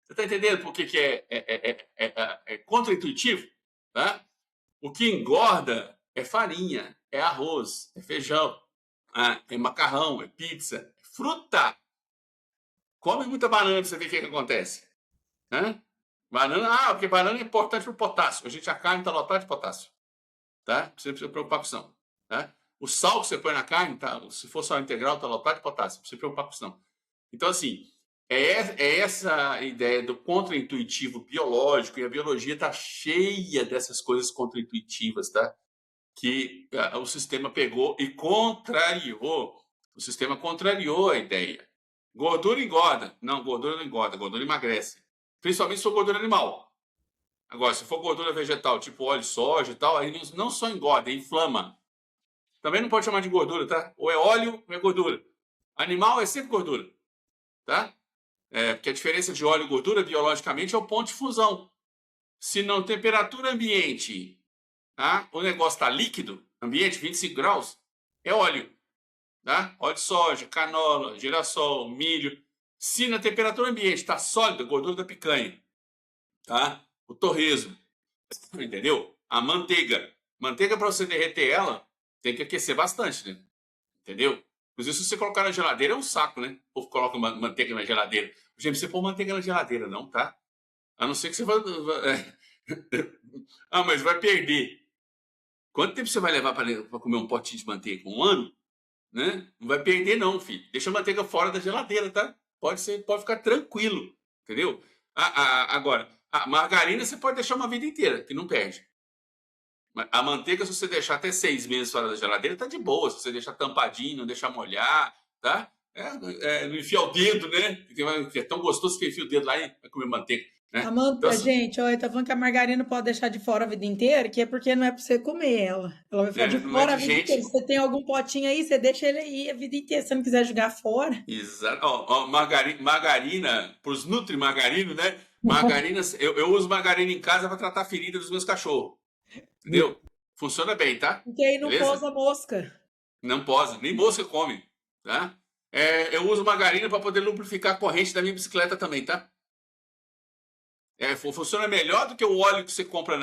Você tá entendendo por que é contra-intuitivo? Tá? O que engorda é farinha, é arroz, é feijão, é macarrão, é pizza, é fruta. Come muita banana pra você ver o que acontece. Hã? Banana, porque banana é importante para o potássio. A carne está lotada de potássio. Tá? Você não precisa preocupar com isso, não. Tá? O sal que você põe na carne, tá? Se for sal integral, está lotado de potássio. Não precisa preocupar com isso, não. Então, assim, é essa ideia do contraintuitivo biológico, e a biologia está cheia dessas coisas contraintuitivas, tá? Que o sistema pegou e contrariou. O sistema contrariou a ideia. Gordura engorda. Não, gordura não engorda, gordura emagrece. Principalmente se for gordura animal. Agora, se for gordura vegetal, tipo óleo de soja e tal, aí não só engorda, inflama. Também não pode chamar de gordura, tá? Ou é óleo ou é gordura. Animal é sempre gordura, tá? Porque a diferença de óleo e gordura, biologicamente, é o ponto de fusão. Se na temperatura ambiente, tá? O negócio está líquido, ambiente 25 graus, é óleo. Tá? Óleo de soja, canola, girassol, milho. Se na temperatura ambiente está sólida, gordura da picanha, tá? O torresmo, entendeu? A manteiga. Manteiga, para você derreter ela, tem que aquecer bastante, né? Entendeu? Inclusive, se você colocar na geladeira, é um saco, né? O povo coloca manteiga na geladeira. Gente, você pôr manteiga na geladeira, não, tá? A não ser que você vai... mas vai perder. Quanto tempo você vai levar para comer um potinho de manteiga? 1 ano? Né? Não vai perder, não, filho. Deixa a manteiga fora da geladeira, tá? Pode ficar tranquilo, entendeu? Agora, a margarina você pode deixar uma vida inteira, que não perde. A manteiga, se você deixar até 6 meses fora da geladeira, tá de boa. Se você deixar tampadinho, não deixar molhar, tá? Não enfiar o dedo, né? Porque é tão gostoso que enfia o dedo lá e vai comer manteiga. Né? Então, gente, olha, tá falando que a margarina pode deixar de fora a vida inteira, que é porque não é pra você comer ela. Ela vai ficar de fora a vida inteira. Se você tem algum potinho aí, você deixa ele aí a vida inteira. Se você não quiser jogar fora. Exato. Margarina, pros nutri-margarino, né? Margarina, eu uso margarina em casa para tratar a ferida dos meus cachorros. Entendeu? Funciona bem, tá? Porque aí não posa mosca. Não posa, nem mosca come, tá? Eu uso margarina para poder lubrificar a corrente da minha bicicleta também, tá? Funciona melhor do que o óleo que você compra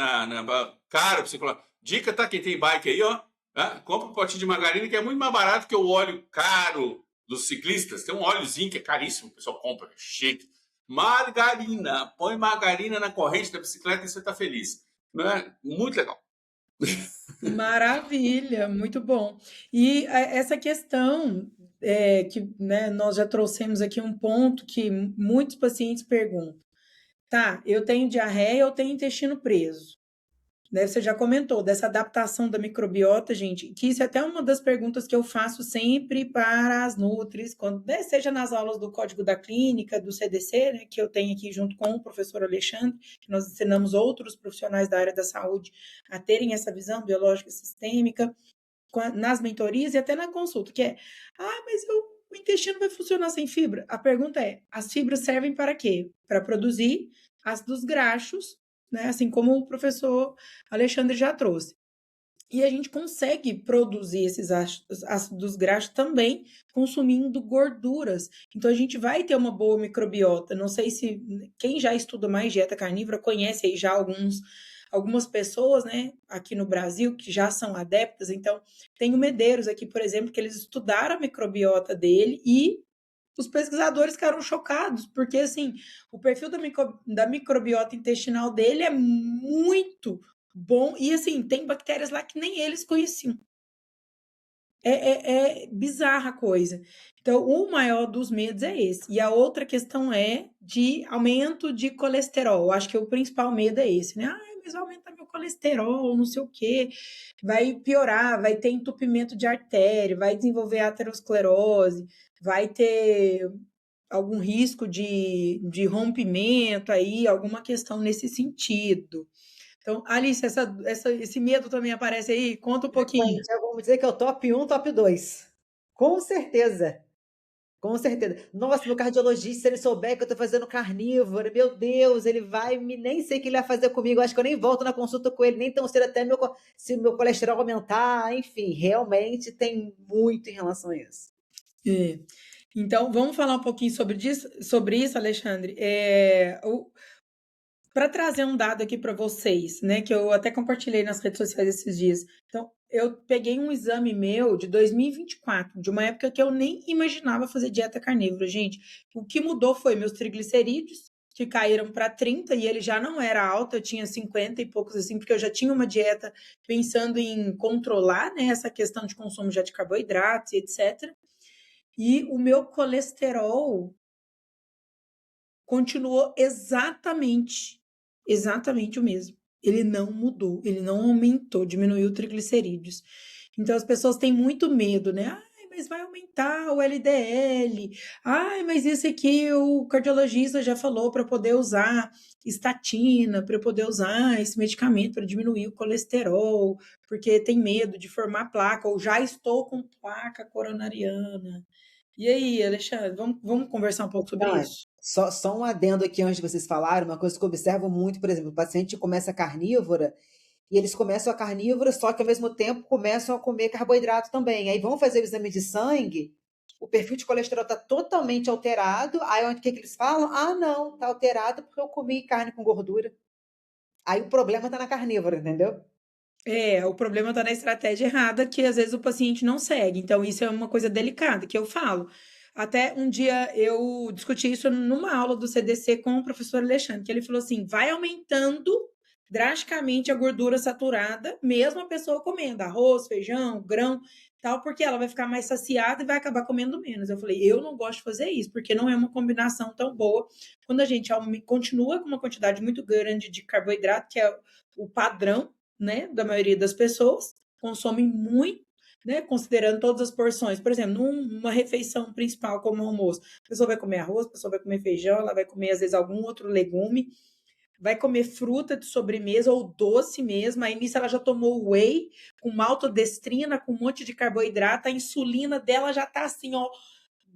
caro. Você coloca. Dica, tá? Quem tem bike aí, ó. Tá? Compra um potinho de margarina que é muito mais barato que o óleo caro dos ciclistas. Tem um óleozinho que é caríssimo, o pessoal compra, chique. Margarina. Põe margarina na corrente da bicicleta e você tá feliz. Não é? Muito legal. Maravilha, muito bom. E essa questão que, né, nós já trouxemos aqui um ponto que muitos pacientes perguntam. Tá, eu tenho diarreia, eu tenho intestino preso. Você já comentou dessa adaptação da microbiota, gente, que isso é até uma das perguntas que eu faço sempre para as nutris, seja nas aulas do Código da Clínica, do CDC, né, que eu tenho aqui junto com o professor Alexandre, que nós ensinamos outros profissionais da área da saúde a terem essa visão biológica sistêmica, nas mentorias e até na consulta, que é, mas o intestino vai funcionar sem fibra? A pergunta é, as fibras servem para quê? Para produzir ácidos graxos, né? Assim como o professor Alexandre já trouxe. E a gente consegue produzir esses ácidos graxos também consumindo gorduras. Então, a gente vai ter uma boa microbiota. Não sei se quem já estuda mais dieta carnívora conhece aí já algumas pessoas, né, aqui no Brasil, que já são adeptas. Então, tem o Medeiros aqui, por exemplo, que eles estudaram a microbiota dele e os pesquisadores ficaram chocados, porque, assim, o perfil da microbiota intestinal dele é muito bom e, assim, tem bactérias lá que nem eles conheciam. É bizarra a coisa. Então, o maior dos medos é esse. E a outra questão é de aumento de colesterol. Acho que o principal medo é esse, né? Mas vai aumentar meu colesterol, não sei o quê. Vai piorar, vai ter entupimento de artéria, vai desenvolver aterosclerose, vai ter algum risco de rompimento aí, alguma questão nesse sentido. Então, Alice, esse medo também aparece aí? Conta um pouquinho. Vamos dizer que é o top 1, top 2. Com certeza. Com certeza. Nossa, meu cardiologista, se ele souber que eu tô fazendo carnívoro, meu Deus, ele vai, nem sei o que ele vai fazer comigo. Acho que eu nem volto na consulta com ele, nem tão cedo até se meu colesterol aumentar. Enfim, realmente tem muito em relação a isso. Então, vamos falar um pouquinho sobre isso, Alexandre. Para trazer um dado aqui para vocês, né, que eu até compartilhei nas redes sociais esses dias. Então, eu peguei um exame meu de 2024, de uma época que eu nem imaginava fazer dieta carnívora, gente. O que mudou foi meus triglicerídeos, que caíram para 30 e ele já não era alto, eu tinha 50 e poucos assim, porque eu já tinha uma dieta pensando em controlar, né, essa questão de consumo já de carboidratos e etc. E o meu colesterol continuou exatamente o mesmo. Ele não mudou, ele não aumentou, diminuiu triglicerídeos. Então as pessoas têm muito medo, né? Ai, mas vai aumentar o LDL. Ai, mas esse aqui o cardiologista já falou para poder usar estatina, para poder usar esse medicamento para diminuir o colesterol, porque tem medo de formar placa, ou já estou com placa coronariana. E aí, Alexandre, vamos conversar um pouco sobre Não, isso? só um adendo aqui antes de vocês falarem, uma coisa que eu observo muito, por exemplo, o paciente começa carnívora e eles começam a carnívora, só que ao mesmo tempo começam a comer carboidrato também. Aí vão fazer o exame de sangue, o perfil de colesterol está totalmente alterado. Aí o que eles falam? Ah, não, está alterado porque eu comi carne com gordura. Aí o problema está na carnívora, entendeu? O problema está na estratégia errada, que às vezes o paciente não segue. Então, isso é uma coisa delicada que eu falo. Até um dia eu discuti isso numa aula do CDC com o professor Alexandre, que ele falou assim: vai aumentando drasticamente a gordura saturada, mesmo a pessoa comendo arroz, feijão, grão, tal, porque ela vai ficar mais saciada e vai acabar comendo menos. Eu falei: eu não gosto de fazer isso, porque não é uma combinação tão boa quando a gente continua com uma quantidade muito grande de carboidrato, que é o padrão, né, da maioria das pessoas, consomem muito, né, considerando todas as porções. Por exemplo, numa refeição principal como o almoço, a pessoa vai comer arroz, a pessoa vai comer feijão, ela vai comer às vezes algum outro legume, vai comer fruta de sobremesa ou doce mesmo, aí nisso ela já tomou whey, com maltodestrina, com um monte de carboidrato, a insulina dela já tá assim, ó,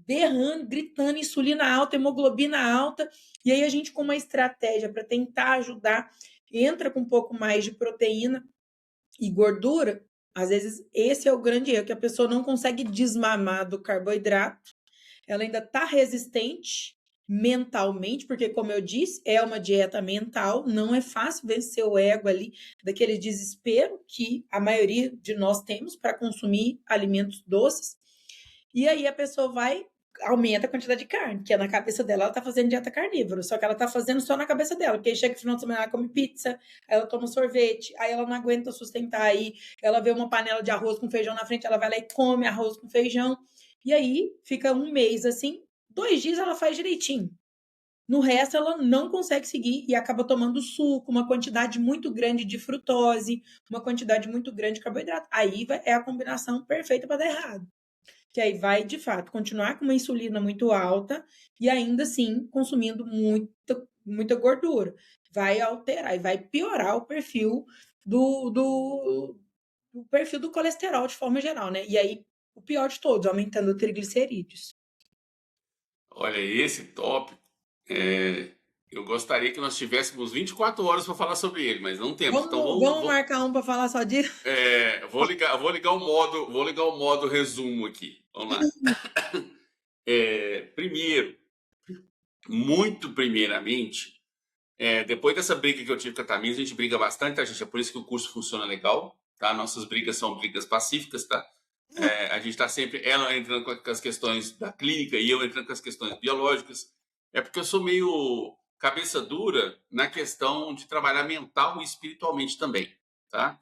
berrando, gritando, insulina alta, hemoglobina alta, e aí a gente com uma estratégia para tentar ajudar, entra com um pouco mais de proteína e gordura, às vezes esse é o grande erro, que a pessoa não consegue desmamar do carboidrato, ela ainda está resistente mentalmente, porque, como eu disse, é uma dieta mental, não é fácil vencer o ego ali, daquele desespero que a maioria de nós temos para consumir alimentos doces, e aí a pessoa vai, aumenta a quantidade de carne, que é na cabeça dela, ela tá fazendo dieta carnívora, só que ela tá fazendo só na cabeça dela, porque aí chega no final de semana, ela come pizza, aí ela toma sorvete, aí ela não aguenta sustentar, aí ela vê uma panela de arroz com feijão na frente, ela vai lá e come arroz com feijão, e aí fica um mês assim, 2 dias ela faz direitinho. No resto, ela não consegue seguir e acaba tomando suco, uma quantidade muito grande de frutose, uma quantidade muito grande de carboidrato. Aí é a combinação perfeita para dar errado, que aí vai, de fato, continuar com uma insulina muito alta e ainda assim consumindo muita gordura. Vai alterar e vai piorar o perfil do perfil do colesterol de forma geral, né? E aí, o pior de todos, aumentando o triglicerídeos. Olha, esse tópico, eu gostaria que nós tivéssemos 24 horas para falar sobre ele, mas não temos. Então Vamos marcar um para falar só disso? vou ligar o modo resumo aqui. Vamos lá. Primeiro, muito primeiramente, depois dessa briga que eu tive com a Tamires, a gente briga bastante, tá, gente? É por isso que o curso funciona legal, tá? Nossas brigas são brigas pacíficas, tá? A gente está sempre, ela entrando com as questões da clínica e eu entrando com as questões biológicas. É porque eu sou meio cabeça dura na questão de trabalhar mental e espiritualmente também, tá?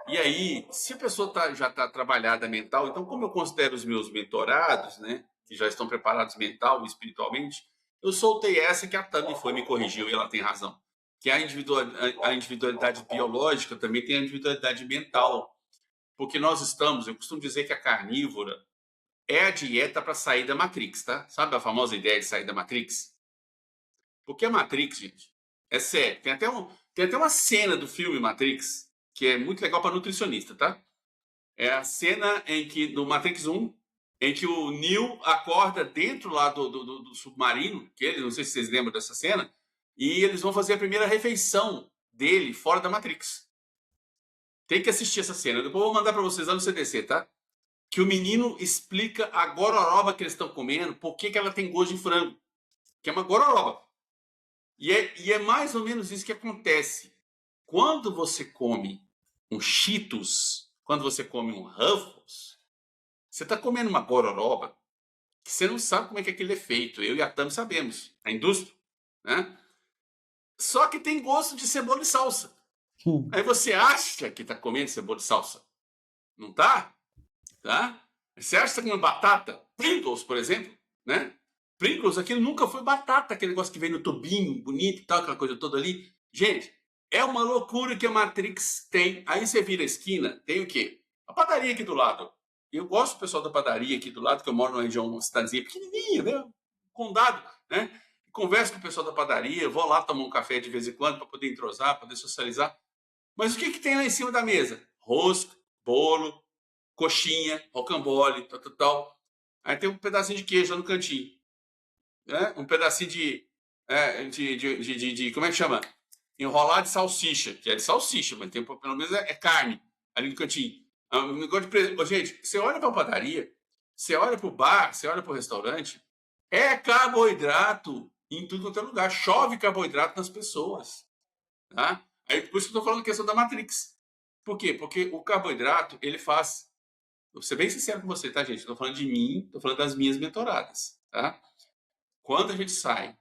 E aí, se a pessoa já está trabalhada mental, então como eu considero os meus mentorados, né, que já estão preparados mental e espiritualmente, eu soltei essa que a Tami foi me corrigiu e ela tem razão, que a individualidade biológica também tem a individualidade mental, porque nós estamos, eu costumo dizer que a carnívora é a dieta para sair da Matrix, tá? Sabe a famosa ideia de sair da Matrix? Porque a Matrix, gente, é sério. Tem até uma cena do filme Matrix que é muito legal para nutricionista, tá? É a cena em que, no Matrix 1, em que o Neo acorda dentro lá do submarino, que ele, não sei se vocês lembram dessa cena, e eles vão fazer a primeira refeição dele fora da Matrix. Tem que assistir essa cena. Depois eu vou mandar para vocês lá no CDC, tá? Que o menino explica a gororoba que eles estão comendo, por que ela tem gosto de frango. Que é uma gororoba. E é mais ou menos isso que acontece. Quando você come um Cheetos, quando você come um Ruffles, você está comendo uma gororoba que você não sabe como é que aquilo é feito. Eu e a Tam sabemos, a indústria, né? Só que tem gosto de cebola e salsa. Aí você acha que está comendo cebola e salsa. Não tá? Tá? Você acha que está comendo batata? Pringles, por exemplo, né? Pringles, aquilo nunca foi batata, aquele negócio que vem no tubinho, bonito e tal, aquela coisa toda ali. Gente, é uma loucura que a Matrix tem. Aí você vira a esquina, tem o quê? A padaria aqui do lado. Eu gosto do pessoal da padaria aqui do lado, que eu moro numa região, uma cidadezinha pequenininha, né? Condado, né? Converso com o pessoal da padaria, vou lá tomar um café de vez em quando para poder entrosar, poder socializar. Mas o que tem lá em cima da mesa? Rosca, bolo, coxinha, rocambole, tal. Aí tem um pedacinho de queijo lá no cantinho. Né? Um pedacinho de como é que chama? Enrolado de salsicha, que é de salsicha, mas tem, pelo menos é carne ali no cantinho. Um negócio de gente, você olha para a padaria, você olha para o bar, você olha para o restaurante, é carboidrato em tudo quanto é lugar. Chove carboidrato nas pessoas. Tá? Aí, por isso que eu estou falando a questão da Matrix. Por quê? Porque o carboidrato, ele faz... Vou ser bem sincero com você, tá, gente? Estou falando de mim, estou falando das minhas mentoradas. Tá? Quando a gente sai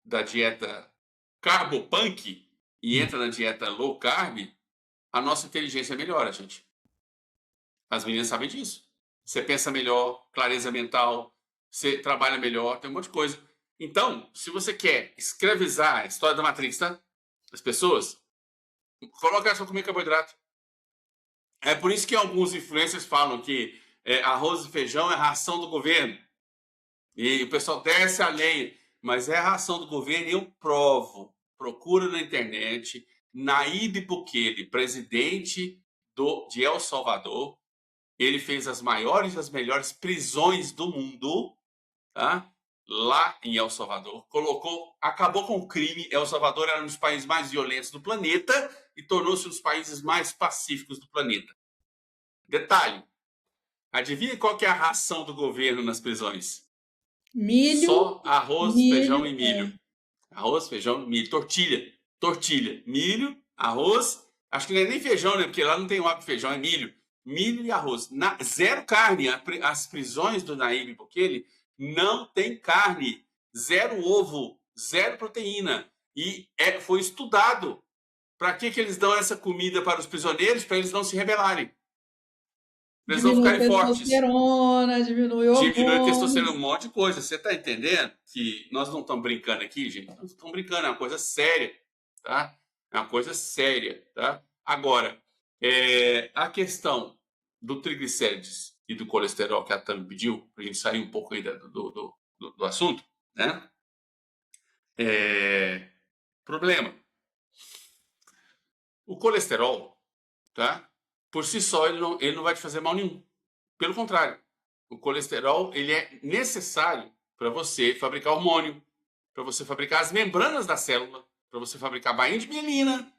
da dieta carbopunk e entra na dieta low carb, a nossa inteligência melhora, gente. As meninas sabem disso. Você pensa melhor, clareza mental, você trabalha melhor, tem um monte de coisa. Então, se você quer escravizar a história da Matrix, tá? As pessoas, coloca essa comer carboidrato. É por isso que alguns influencers falam que arroz e feijão é ração do governo. E o pessoal desce a lenha. Mas é a ração do governo e eu provo. Procura na internet. Nayib Bukele, presidente de El Salvador. Ele fez as maiores e as melhores prisões do mundo, tá? Lá em El Salvador. Acabou com o crime. El Salvador era um dos países mais violentos do planeta e tornou-se um dos países mais pacíficos do planeta. Detalhe. Adivinha qual que é a ração do governo nas prisões? Milho. Só arroz, feijão e milho. Arroz, feijão, milho. Tortilha. Milho, arroz. Acho que não é nem feijão, né? Porque lá não tem o hábito de feijão, é milho. Milho e arroz. Zero carne. As prisões do Nayib Bukele não tem carne. Zero ovo. Zero proteína. E foi estudado. Para que eles dão essa comida para os prisioneiros? Para eles não se rebelarem. Eles vão ficarem fortes. Diminui a testosterona, um monte de coisa. Você está entendendo que nós não estamos brincando aqui, gente? Nós estamos brincando, é uma coisa séria, tá? É uma coisa séria, tá? Agora, a questão do triglicérides e do colesterol que a Tami pediu, para a gente sair um pouco aí do assunto, né? Problema. O colesterol, tá? Por si só, ele não vai te fazer mal nenhum. Pelo contrário, o colesterol ele é necessário para você fabricar hormônio, para você fabricar as membranas da célula, para você fabricar bainha de mielina.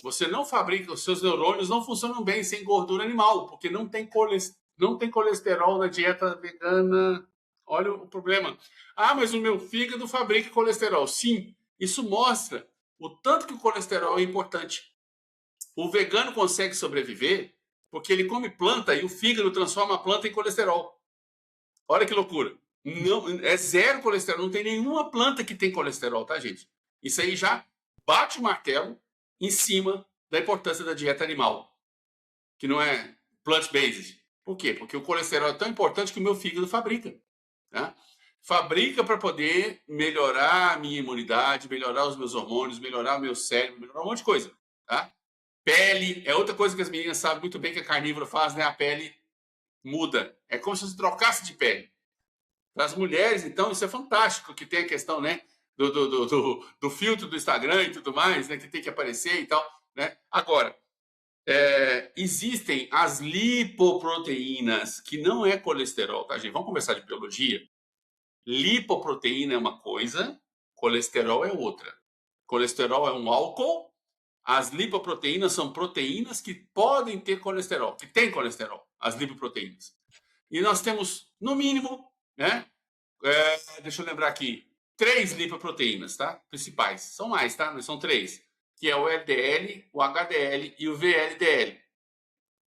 Você não fabrica, os seus neurônios não funcionam bem sem gordura animal, porque não tem colesterol na dieta vegana. Olha o problema. Ah, mas o meu fígado fabrica colesterol. Sim, isso mostra o tanto que o colesterol é importante. O vegano consegue sobreviver porque ele come planta e o fígado transforma a planta em colesterol. Olha que loucura. Não, é zero colesterol. Não tem nenhuma planta que tem colesterol, tá, gente? Isso aí já bate o martelo em cima da importância da dieta animal, que não é plant-based. Por quê? Porque o colesterol é tão importante que o meu fígado fabrica. Tá? Fabrica para poder melhorar a minha imunidade, melhorar os meus hormônios, melhorar o meu cérebro, melhorar um monte de coisa. Tá? Pele é outra coisa que as meninas sabem muito bem que a carnívora faz, né? A pele muda. É como se você trocasse de pele. Para as mulheres, então, isso é fantástico, que tem a questão, né? Do filtro do Instagram e tudo mais, né? Que tem que aparecer e tal, né? Agora, existem as lipoproteínas, que não é colesterol, tá, gente? Vamos conversar de biologia. Lipoproteína é uma coisa, colesterol é outra. Colesterol é um álcool. As lipoproteínas são proteínas que podem ter colesterol, que têm colesterol, as lipoproteínas. E nós temos, no mínimo, né? Deixa eu lembrar aqui, 3 lipoproteínas, tá? Principais. São mais, tá? Mas são 3. Que é o LDL, o HDL e o VLDL.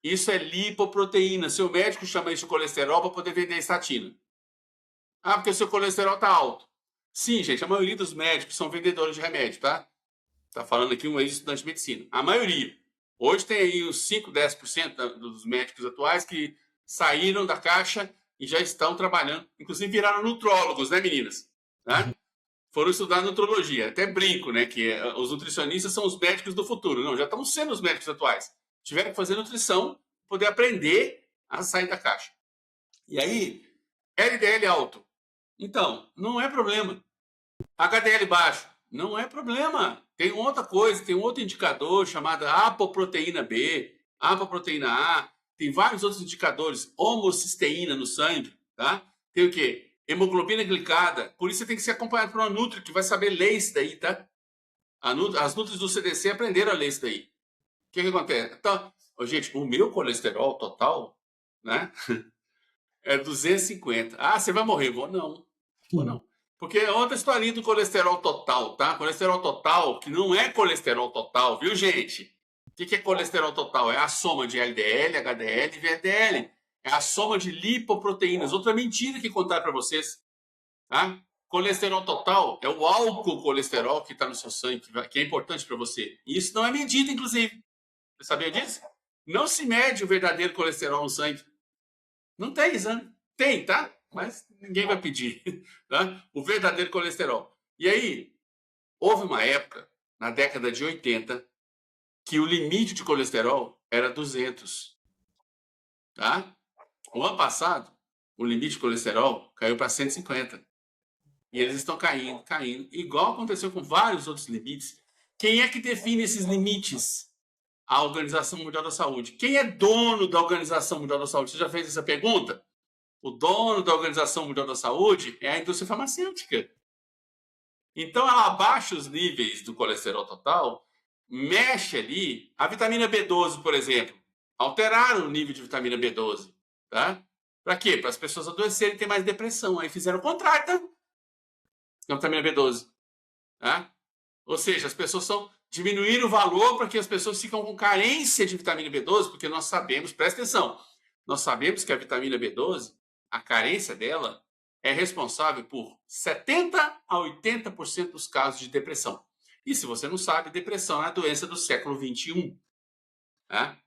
Isso é lipoproteína. Seu médico chama isso de colesterol para poder vender estatina. Ah, porque o seu colesterol está alto. Sim, gente, a maioria dos médicos são vendedores de remédio, tá? está falando aqui um ex-estudante de medicina. A maioria. Hoje tem aí uns 5, 10% dos médicos atuais que saíram da caixa e já estão trabalhando. Inclusive viraram nutrólogos, né, meninas? Né? Foram estudar nutrologia. Até brinco, né? Que os nutricionistas são os médicos do futuro. Não, já estamos sendo os médicos atuais. Tiveram que fazer nutrição, poder aprender a sair da caixa. E aí, LDL alto. Então, não é problema. HDL baixo. Não é problema. Tem outra coisa, tem outro indicador chamado apoproteína B, apoproteína A, tem vários outros indicadores, homocisteína no sangue, tá? Tem o quê? Hemoglobina glicada. Por isso você tem que ser acompanhado por uma nutri que vai saber ler isso daí, tá? As nutris do CDC aprenderam a ler isso daí. O que acontece? Então, gente, o meu colesterol total, né? É 250. Ah, você vai morrer? Vou não. Vou não. Porque é outra historinha do colesterol total, tá? Colesterol total, que não é colesterol total, viu, gente? O que é colesterol total? É a soma de LDL, HDL e VLDL. É a soma de lipoproteínas. Outra mentira que contar para vocês, tá? Colesterol total é o álcool colesterol que está no seu sangue, que é importante para você. E isso não é medido, inclusive. Você sabia disso? Não se mede o verdadeiro colesterol no sangue. Não tem exame. Tem, tá? Mas ninguém vai pedir. Tá? O verdadeiro colesterol. E aí, houve uma época, na década de 80, que o limite de colesterol era 200. Tá? O ano passado, o limite de colesterol caiu para 150. E eles estão caindo, caindo. Igual aconteceu com vários outros limites. Quem é que define esses limites? A Organização Mundial da Saúde. Quem é dono da Organização Mundial da Saúde? Você já fez essa pergunta? O dono da Organização Mundial da Saúde é a indústria farmacêutica. Então, ela abaixa os níveis do colesterol total, mexe ali. A vitamina B12, por exemplo, alteraram o nível de vitamina B12. Tá? Para quê? Para as pessoas adoecerem e ter mais depressão. Aí fizeram o contrário, tá? Da vitamina B12. Tá? Ou seja, as pessoas são diminuir o valor para que as pessoas ficam com carência de vitamina B12, porque nós sabemos, presta atenção, nós sabemos que a vitamina B12, a carência dela, é responsável por 70% a 80% dos casos de depressão. E se você não sabe, depressão é a doença do século XXI. Tá?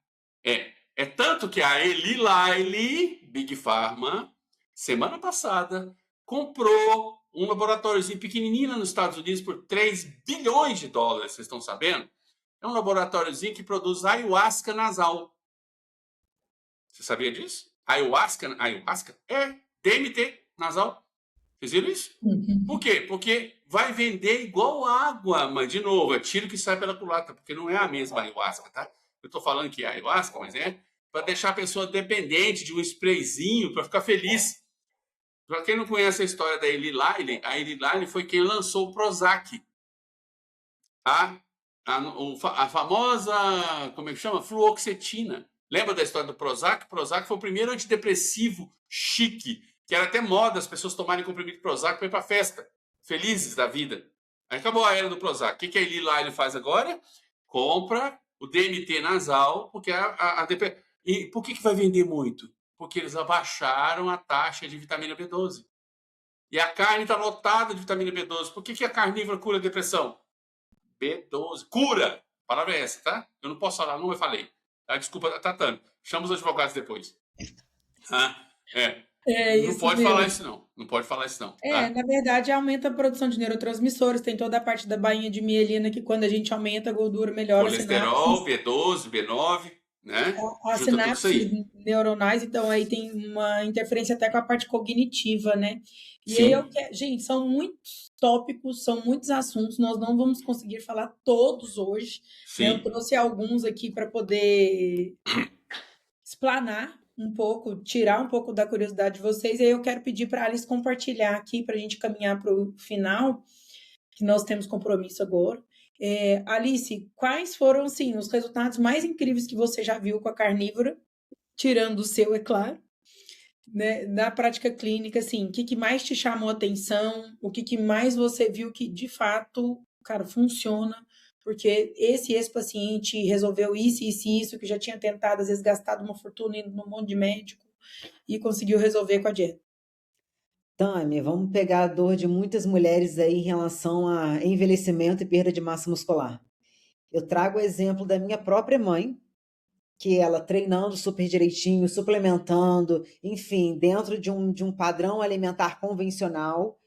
É tanto que a Eli Lilly, Big Pharma, semana passada, comprou um laboratóriozinho pequenininho nos Estados Unidos por 3 bilhões de dólares, vocês estão sabendo? É um laboratóriozinho que produz ayahuasca nasal. Você sabia disso? Ayahuasca é DMT nasal. Vocês viram isso? Por quê? Porque vai vender igual água, mas de novo, é tiro que sai pela culatra, porque não é a mesma ayahuasca, tá? Eu estou falando que é ayahuasca, mas é para deixar a pessoa dependente de um sprayzinho para ficar feliz. Para quem não conhece a história da Eli Lilly, a Eli Lilly foi quem lançou o Prozac. A famosa, como é que chama? Fluoxetina. Lembra da história do Prozac? Prozac foi o primeiro antidepressivo chique, que era até moda as pessoas tomarem comprimido de Prozac para ir para festa, felizes da vida. Aí acabou a era do Prozac. O que a Eli Lilly faz agora? Compra o DMT nasal, porque e por que vai vender muito? Porque eles abaixaram a taxa de vitamina B12. E a carne está lotada de vitamina B12. Por que a carnívora cura a depressão? B12. Cura! A palavra é essa, tá? Eu não posso falar, não eu falei. Tá? Desculpa, Tatame. Chama os advogados depois. Não pode falar isso, não. Não pode falar isso, não. Tá? Na verdade, aumenta a produção de neurotransmissores, tem toda a parte da bainha de mielina, que quando a gente aumenta a gordura, melhora colesterol, B12, B9, né? As sinapses neuronais, então aí tem uma interferência até com a parte cognitiva, né? E Sim. aí gente, são muitos tópicos, são muitos assuntos, nós não vamos conseguir falar todos hoje. Sim. Eu trouxe alguns aqui para poder explanar um pouco, tirar um pouco da curiosidade de vocês, e aí eu quero pedir para a Alice compartilhar aqui para a gente caminhar para o final, que nós temos compromisso agora. Alice, quais foram, sim, os resultados mais incríveis que você já viu com a carnívora, tirando o seu, é claro, né, na prática clínica, assim, o que mais te chamou a atenção, o que mais você viu que, de fato, cara, funciona, porque esse paciente resolveu isso, que já tinha tentado, às vezes, gastado uma fortuna indo num monte de médico e conseguiu resolver com a dieta. Tami, vamos pegar a dor de muitas mulheres aí em relação a envelhecimento e perda de massa muscular. Eu trago o exemplo da minha própria mãe, que ela treinando super direitinho, suplementando, enfim, dentro de um padrão alimentar convencional,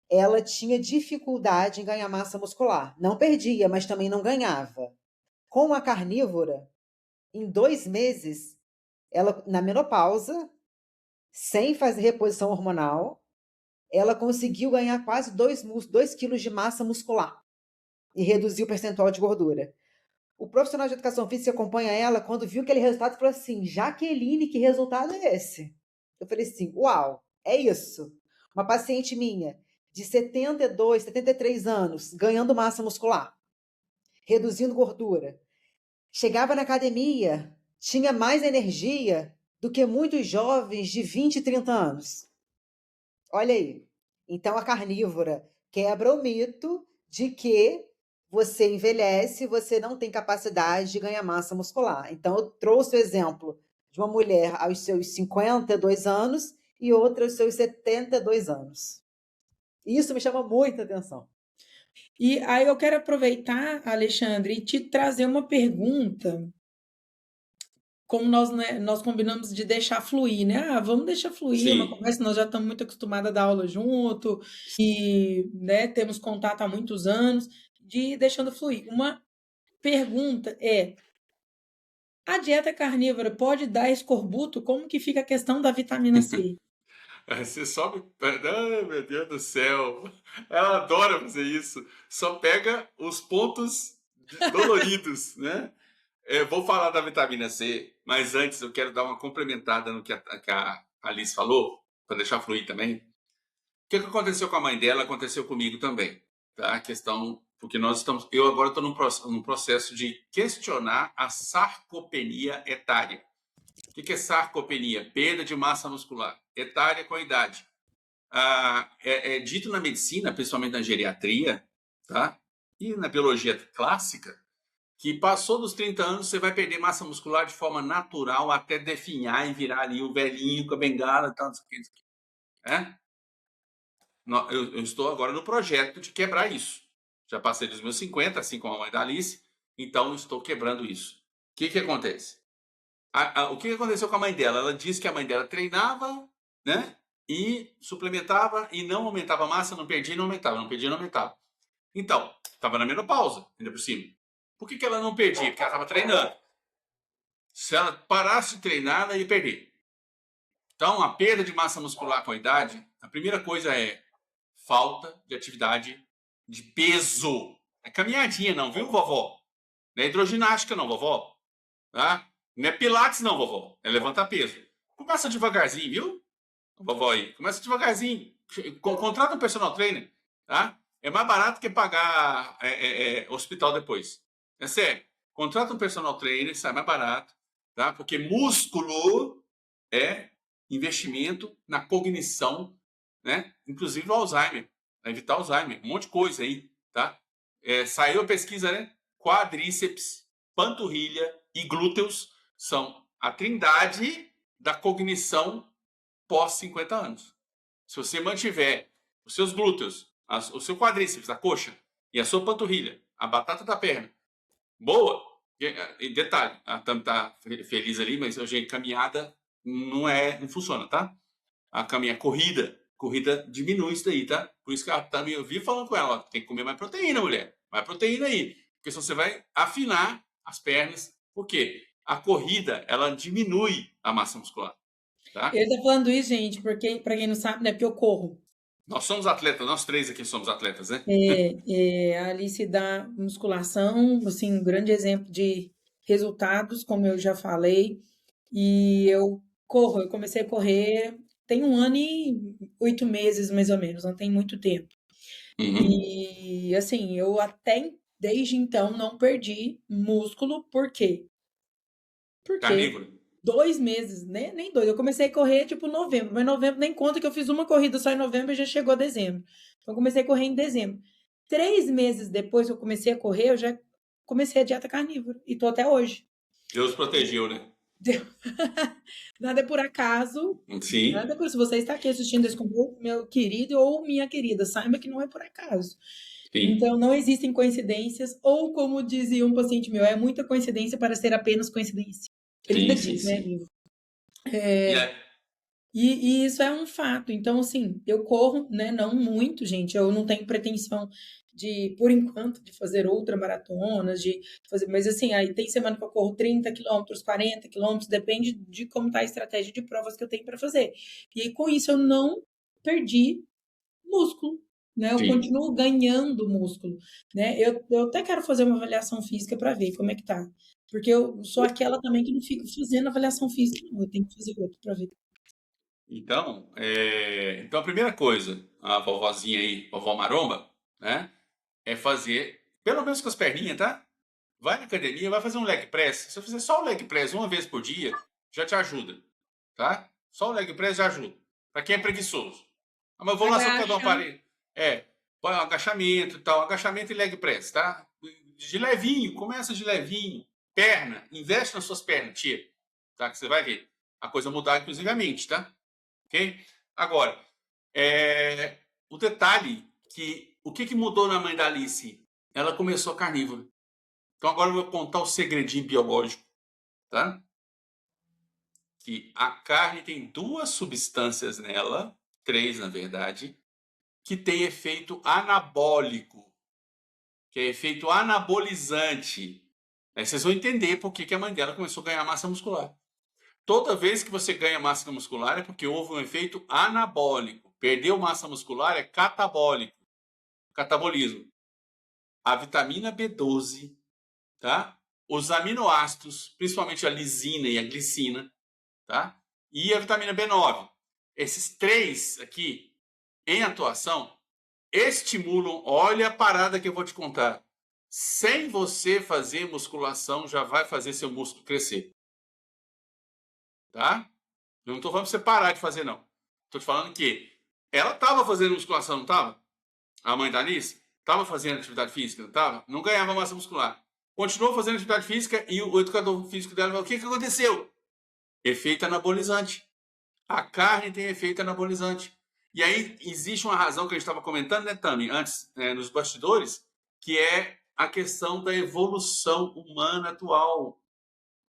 ela tinha dificuldade em ganhar massa muscular. Não perdia, mas também não ganhava. Com a carnívora, em 2 meses, ela, na menopausa, sem fazer reposição hormonal, ela conseguiu ganhar quase 2 quilos de massa muscular e reduzir o percentual de gordura. O profissional de educação física que acompanha ela, quando viu aquele resultado, falou assim: Jaqueline, que resultado é esse? Eu falei assim: uau, é isso. Uma paciente minha, de 72, 73 anos, ganhando massa muscular, reduzindo gordura. Chegava na academia, tinha mais energia do que muitos jovens de 20 e 30 anos. Olha aí. Então a carnívora quebra o mito de que você envelhece, você não tem capacidade de ganhar massa muscular. Então eu trouxe o exemplo de uma mulher aos seus 52 anos e outra aos seus 72 anos. Isso me chama muita atenção. E aí eu quero aproveitar, Alexandre, e te trazer uma pergunta, como nós, né, nós combinamos de deixar fluir, né? Ah, vamos deixar fluir, uma Sim. conversa, nós já estamos muito acostumados a dar aula junto e, né, temos contato há muitos anos, de deixando fluir. Uma pergunta é: a dieta carnívora pode dar escorbuto? Como que fica a questão da vitamina C? Você sobe. Ai, meu Deus do céu. Ela adora fazer isso. Só pega os pontos doloridos, né? Vou falar da vitamina C, mas antes eu quero dar uma complementada no que a Alice falou, para deixar fluir também. O que aconteceu com a mãe dela aconteceu comigo também. Tá? A questão. Porque eu agora estou num processo de questionar a sarcopenia etária. O que é sarcopenia? Perda de massa muscular. Etária com a idade. É dito na medicina, principalmente na geriatria, tá? E na biologia clássica, que passou dos 30 anos, você vai perder massa muscular de forma natural até definhar e virar ali o velhinho com a bengala e tal, não sei o que. É? Eu estou agora no projeto de quebrar isso. Já passei dos meus 50, assim como a mãe da Alice, então estou quebrando isso. O que acontece? O que aconteceu com a mãe dela? Ela disse que a mãe dela treinava, né? E suplementava e não aumentava a massa, não perdia e não aumentava, não perdia e não aumentava. Então, estava na menopausa, ainda por cima. Por que ela não perdia? Porque ela estava treinando. Se ela parasse de treinar, ela ia perder. Então, a perda de massa muscular com a idade, a primeira coisa é falta de atividade de peso. É caminhadinha não, viu, vovó? Não é hidroginástica não, vovó. Tá? Não é pilates não, vovó. É levantar peso. Começa devagarzinho, viu? Vovó aí. Começa devagarzinho. Contrata um personal trainer, tá? É mais barato que pagar hospital depois. É sério. Contrata um personal trainer, sai mais barato, tá? Porque músculo é investimento na cognição, né? Inclusive no Alzheimer. Para evitar Alzheimer. Um monte de coisa aí, tá? Saiu a pesquisa, né? Quadríceps, panturrilha e glúteos são a trindade da cognição pós 50 anos. Se você mantiver os seus glúteos, o seu quadríceps, a coxa e a sua panturrilha, a batata da perna, boa. E detalhe, a Tami tá feliz ali, mas hoje caminhada não funciona, tá? A corrida diminui isso daí, tá? Por isso que a Tami, eu vi falando com ela, ó, tem que comer mais proteína, mulher. Mais proteína aí. Porque senão você vai afinar as pernas. Por quê? A corrida, ela diminui a massa muscular. Tá? Ele tá falando isso, gente, porque, para quem não sabe, né? Porque eu corro. Nós somos atletas, nós três aqui somos atletas, né? A Alice da musculação, assim, um grande exemplo de resultados, como eu já falei. E eu comecei a correr tem 1 ano e 8 meses, mais ou menos, não tem muito tempo. Uhum. E assim, eu até desde então não perdi músculo, por quê? Porque Carnívoro. 2 meses, né? Nem dois. Eu comecei a correr tipo novembro, mas novembro nem conta que eu fiz uma corrida só em novembro e já chegou a dezembro. Então eu comecei a correr em dezembro. 3 meses depois que eu comecei a correr, eu já comecei a dieta carnívora e tô até hoje. Deus protegeu, né? Nada é por acaso. Sim. Nada é por... Se você está aqui assistindo esse conteúdo, meu querido ou minha querida, saiba que não é por acaso. Sim, Então, não existem coincidências, ou como dizia um paciente meu, é muita coincidência para ser apenas coincidência. Ele ainda sim, diz, né, sim. Ivo? E é, E isso é um fato. Então, assim, eu corro, né? Não muito, gente. Eu não tenho pretensão de, por enquanto, de fazer ultramaratonas, de fazer. Mas, assim, aí tem semana que eu corro 30 quilômetros, 40 quilômetros, depende de como tá a estratégia de provas que eu tenho para fazer. E aí, com isso, eu não perdi músculo, né? Eu sim. continuo ganhando músculo, né? Eu até quero fazer uma avaliação física para ver como é que tá. Porque eu sou aquela também que não fico fazendo avaliação física, não. Eu tenho que fazer outro para ver. Então a primeira coisa, a vovozinha aí, vovó Maromba, né, é fazer, pelo menos com as perninhas, tá? Vai na academia, vai fazer um leg press. Se você fizer só o leg press uma vez por dia, já te ajuda, tá? Só o leg press já ajuda. Para quem é preguiçoso. Ah, mas eu vou lá só por causa do Agacha. aparelho. Põe um agachamento e tal, agachamento e leg press, tá? De levinho, começa de levinho. Perna, investe nas suas pernas, tia. Tá? Que você vai ver a coisa mudar, inclusive a mente, tá? Ok? Agora, o detalhe que o que mudou na mãe da Alice? Ela começou carnívora. Então agora eu vou contar o segredinho biológico, tá? Que a carne tem duas substâncias nela, três na verdade, que tem efeito anabólico, que é efeito anabolizante. Aí vocês vão entender por que a mãe dela começou a ganhar massa muscular. Toda vez que você ganha massa muscular é porque houve um efeito anabólico. Perdeu massa muscular é catabólico, catabolismo. A vitamina B12, tá? Os aminoácidos, principalmente a lisina e a glicina, tá? E a vitamina B9. Esses três aqui, em atuação, estimulam. Olha a parada que eu vou te contar. Sem você fazer musculação, já vai fazer seu músculo crescer, tá? Eu não estou falando para você parar de fazer, não. Estou te falando que ela estava fazendo musculação, não estava? A mãe da Alice estava fazendo atividade física, não estava? Não ganhava massa muscular. Continuou fazendo atividade física e o educador físico dela falou: o que aconteceu? Efeito anabolizante. A carne tem efeito anabolizante. E aí existe uma razão que a gente estava comentando, né, Tami, antes, nos bastidores, que é a questão da evolução humana atual.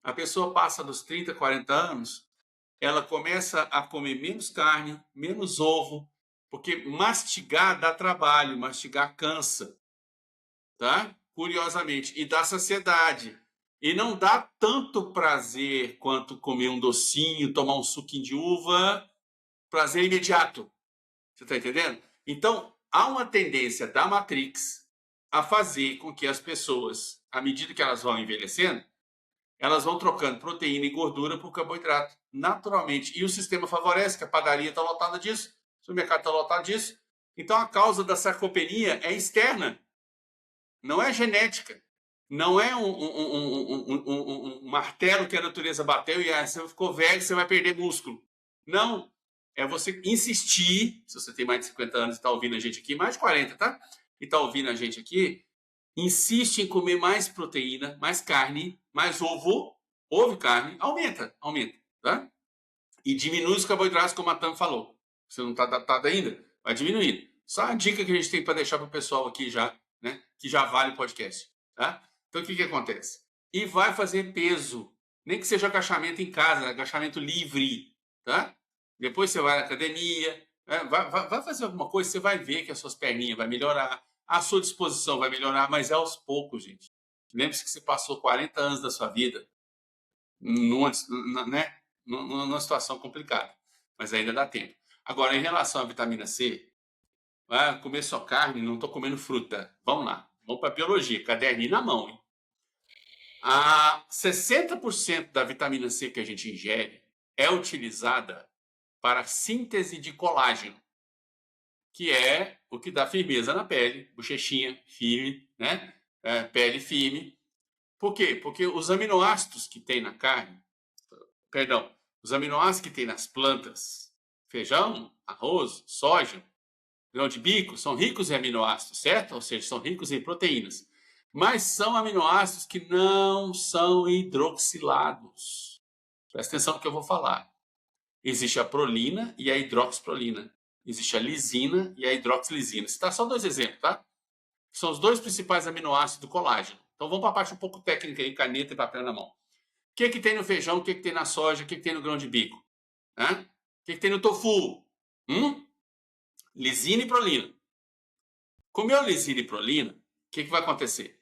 A pessoa passa dos 30, 40 anos, ela começa a comer menos carne, menos ovo, porque mastigar dá trabalho, mastigar cansa, tá? Curiosamente, e dá saciedade. E não dá tanto prazer quanto comer um docinho, tomar um suquinho de uva, prazer imediato. Você está entendendo? Então, há uma tendência da Matrix a fazer com que as pessoas, à medida que elas vão envelhecendo, elas vão trocando proteína e gordura por carboidrato, naturalmente. E o sistema favorece, que a padaria está lotada disso, o supermercado está lotado disso. Então, a causa da sarcopenia é externa, não é genética. Não é um martelo que a natureza bateu e você ficou velho, você vai perder músculo. Não. É você insistir, se você tem mais de 50 anos e está ouvindo a gente aqui, mais de 40, tá? E está ouvindo a gente aqui, insiste em comer mais proteína, mais carne, mais ovo e carne, aumenta, tá? E diminui os carboidratos, como a Tam falou. Você não está adaptado ainda? Vai diminuindo. Só a dica que a gente tem para deixar para o pessoal aqui já, né? Que já vale o podcast, tá? Então, o que acontece? E vai fazer peso. Nem que seja agachamento em casa, agachamento livre, tá? Depois você vai na academia, né? vai fazer alguma coisa, você vai ver que as suas perninhas vai melhorar, a sua disposição vai melhorar, mas é aos poucos, gente. Lembre-se que você passou 40 anos da sua vida né, numa situação complicada, mas ainda dá tempo. Agora, em relação à vitamina C, comer só carne, não estou comendo fruta. Vamos lá, vamos para a biologia, caderninho na mão. Hein? 60% da vitamina C que a gente ingere é utilizada para a síntese de colágeno, que é o que dá firmeza na pele, bochechinha firme, né? Pele firme. Por quê? Porque os aminoácidos que tem na carne, os aminoácidos que tem nas plantas, feijão, arroz, soja, grão de bico, são ricos em aminoácidos, certo? Ou seja, são ricos em proteínas. Mas são aminoácidos que não são hidroxilados. Presta atenção no que eu vou falar. Existe a prolina e a hidroxiprolina. Existe a lisina e a hidroxilisina. Citar só dois exemplos, tá? que são os dois principais aminoácidos do colágeno. Então vamos para a parte um pouco técnica aí, caneta e papel na mão. O que tem no feijão, o que tem na soja, o que tem no grão de bico? O que tem no tofu? Lisina e prolina. Comeu lisina e prolina, o que vai acontecer?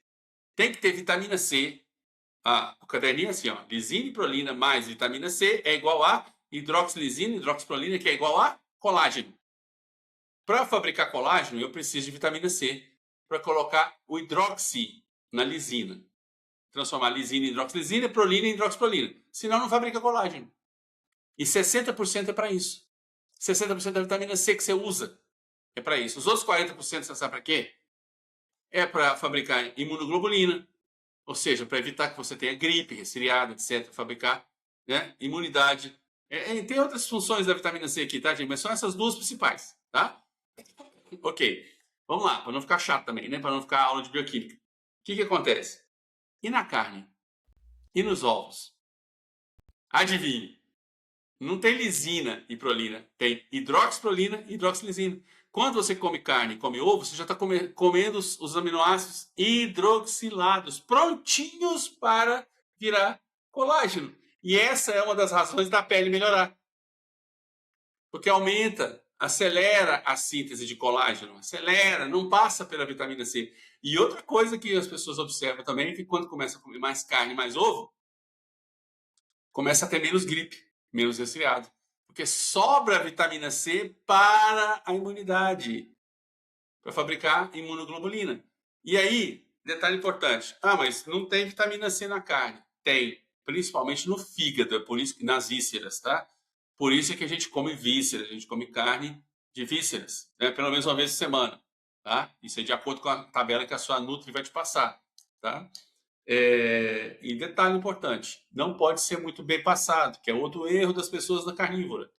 Tem que ter vitamina C. O caderninho é assim, ó, lisina e prolina mais vitamina C é igual a hidroxilisina, hidroxiprolina, que é igual a colágeno. Para fabricar colágeno, eu preciso de vitamina C para colocar o hidroxi na lisina. Transformar lisina em hidroxilisina, prolina em hidroxiprolina. Senão não fabrica colágeno. E 60% é para isso. 60% da vitamina C que você usa é para isso. Os outros 40% você sabe para quê? É para fabricar imunoglobulina, ou seja, para evitar que você tenha gripe, resfriado, etc. Fabricar, né, imunidade. Tem outras funções da vitamina C aqui, tá, gente? Mas são essas duas principais, tá? Ok. Vamos lá, para não ficar chato também, né? Para não ficar aula de bioquímica. O que acontece? E na carne? E nos ovos? Adivinhe. Não tem lisina e prolina. Tem hidroxiprolina e hidroxilisina. Quando você come carne e come ovo, você já está comendo os aminoácidos hidroxilados, prontinhos para virar colágeno. E essa é uma das razões da pele melhorar. Porque aumenta, acelera a síntese de colágeno. Acelera, não passa pela vitamina C. E outra coisa que as pessoas observam também é que quando começa a comer mais carne e mais ovo, começa a ter menos gripe, menos resfriado. Porque sobra a vitamina C para a imunidade, para fabricar imunoglobulina. E aí, detalhe importante, mas não tem vitamina C na carne. Tem, principalmente no fígado, é por isso que nas vísceras, tá? Por isso é que a gente come vísceras, a gente come carne de vísceras, né? Pelo menos uma vez por semana, tá? Isso é de acordo com a tabela que a sua Nutri vai te passar, tá? E detalhe importante, não pode ser muito bem passado, que é outro erro das pessoas da carnívora.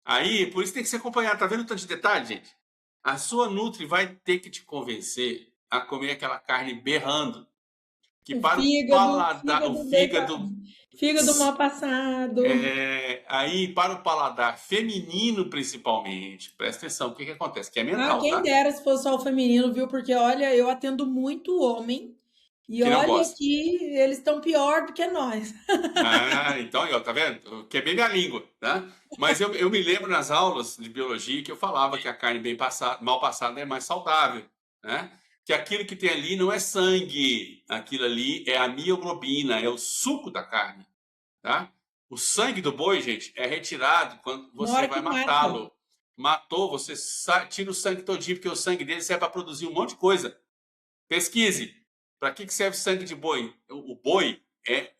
Aí, por isso tem que se acompanhar, tá vendo o tanto de detalhe, gente? A sua Nutri vai ter que te convencer a comer aquela carne berrando, que para o paladar, fígado mal passado. Aí, para o paladar feminino, principalmente, presta atenção, o que acontece? Que é mental, quem dera se fosse só o feminino, viu? Porque, olha, eu atendo muito homem. E que olha que eles estão pior do que nós. Então, tá vendo? Quebrei minha língua, tá? Mas eu me lembro nas aulas de biologia que eu falava que a carne mal passada é mais saudável, né? Que aquilo que tem ali não é sangue, aquilo ali é a mioglobina, é o suco da carne, tá? O sangue do boi, gente, é retirado quando você vai matá-lo. Matou, você tira o sangue todinho, porque o sangue dele serve para produzir um monte de coisa. Pesquise. Para que serve sangue de boi? O boi é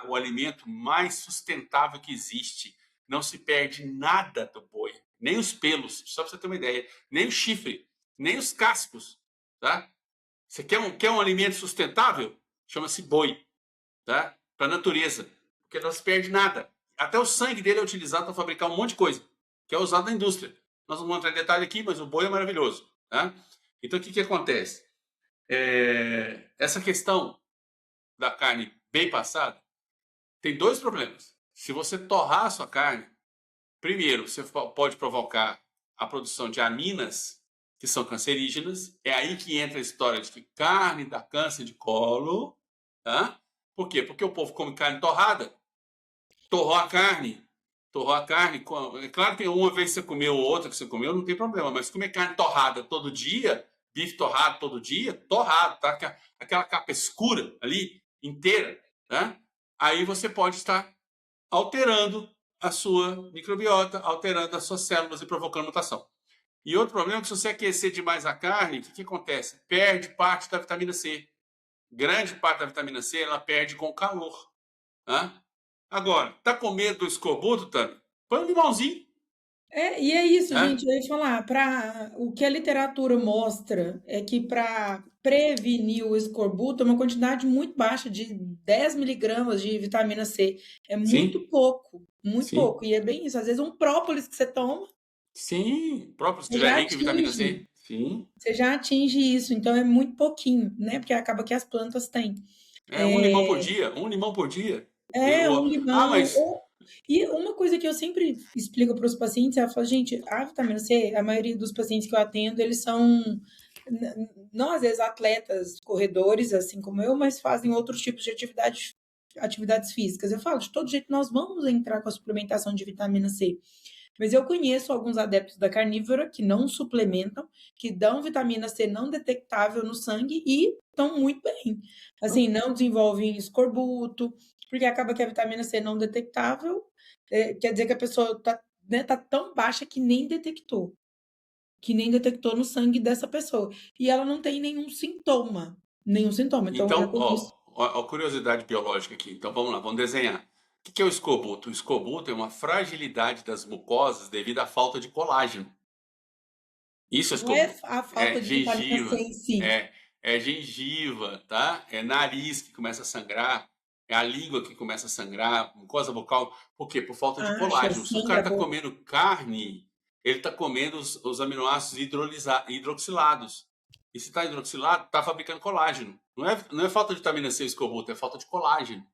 o alimento mais sustentável que existe. Não se perde nada do boi, nem os pelos, só para você ter uma ideia, nem o chifre, nem os cascos, tá? Você quer um alimento sustentável? Chama-se boi, tá? Para a natureza, porque não se perde nada. Até o sangue dele é utilizado para fabricar um monte de coisa, que é usado na indústria. Nós não vamos entrar em detalhe aqui, mas o boi é maravilhoso, tá? Então, o que acontece? Essa questão da carne bem passada tem dois problemas. Se você torrar a sua carne, primeiro, você pode provocar a produção de aminas que são cancerígenas. É aí que entra a história de que carne dá câncer de colo. Tá? Por quê? Porque o povo come carne torrada. Torrou a carne. É claro que uma vez você comeu ou outra que você comeu, não tem problema. Mas comer carne torrada todo dia, bife torrado todo dia, torrado, tá? Aquela capa escura ali, inteira, tá? Aí você pode estar alterando a sua microbiota, alterando as suas células e provocando mutação. E outro problema é que se você aquecer demais a carne, o que acontece? Perde parte da vitamina C. Grande parte da vitamina C, ela perde com o calor. Tá? Agora, tá com medo do escorbuto, Tami? Põe um limãozinho. E é isso, gente. Eu ia te falar, o que a literatura mostra é que para prevenir o escorbuto é uma quantidade muito baixa de 10 miligramas de vitamina C. É muito pouco, muito pouco. E é bem isso. Às vezes um própolis que você toma. Sim, própolis que já é rico em vitamina C. Sim. Você já atinge isso, então é muito pouquinho, né? Porque acaba que as plantas têm. Um limão por dia, um limão por dia. Um limão. E uma coisa que eu sempre explico para os pacientes é, gente, a vitamina C, a maioria dos pacientes que eu atendo, eles são não às vezes atletas, corredores, assim como eu, mas fazem outros tipos de atividades físicas. Eu falo, de todo jeito, nós vamos entrar com a suplementação de vitamina C. Mas eu conheço alguns adeptos da carnívora que não suplementam, que dão vitamina C não detectável no sangue e estão muito bem. Assim, não desenvolvem escorbuto, porque acaba que a vitamina C não detectável quer dizer que a pessoa tá, né, tá tão baixa que nem detectou no sangue dessa pessoa. E ela não tem nenhum sintoma. Nenhum sintoma. Então, eu já Então, conheço. ó, curiosidade biológica aqui. Então vamos lá, vamos desenhar. O que é o escorbuto? O escorbuto é uma fragilidade das mucosas devido à falta de colágeno. Isso é Não é escorbuto. a É falta de vitamina C gengiva, em si. é gengiva, tá? É nariz que começa a sangrar, é a língua que começa a sangrar, mucosa vocal. Por quê? Por falta de Acha, colágeno. Se o cara sangra a está boca. comendo carne, ele está comendo os aminoácidos hidroxilados. E se está hidroxilado, está fabricando colágeno. Não é falta de vitamina C escorbuto, é falta de colágeno.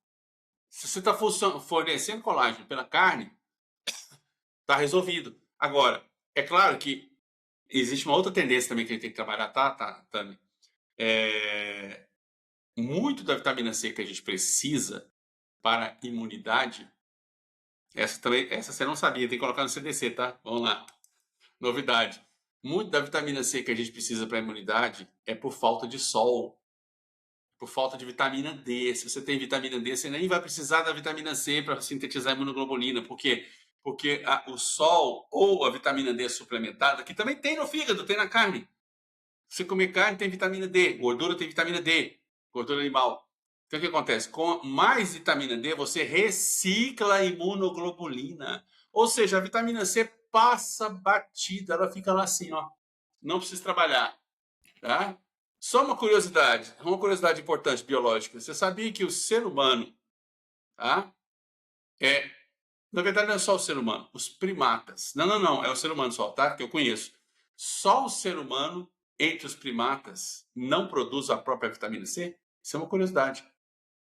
Se você está fornecendo colágeno pela carne, está resolvido. Agora, é claro que existe uma outra tendência também que a gente tem que trabalhar, tá, Tami? Muito da vitamina C que a gente precisa para a imunidade, essa você não sabia, tem que colocar no CDC, tá? Vamos lá. Novidade. Muito da vitamina C que a gente precisa para a imunidade é por falta de sol, por falta de vitamina D. Se você tem vitamina D, você nem vai precisar da vitamina C para sintetizar a imunoglobulina. Por quê? Porque o sol ou a vitamina D suplementada, que também tem no fígado, tem na carne. Se comer carne, tem vitamina D. Gordura tem vitamina D. Gordura animal. Então, o que acontece? Com mais vitamina D, você recicla a imunoglobulina. Ou seja, a vitamina C passa batida. Ela fica lá assim, ó. Não precisa trabalhar. Tá? Só uma curiosidade importante biológica. Você sabia que o ser humano, tá? Na verdade, não é só o ser humano, os primatas. Não, é o ser humano só, tá? Que eu conheço. Só o ser humano, entre os primatas, não produz a própria vitamina C? Isso é uma curiosidade.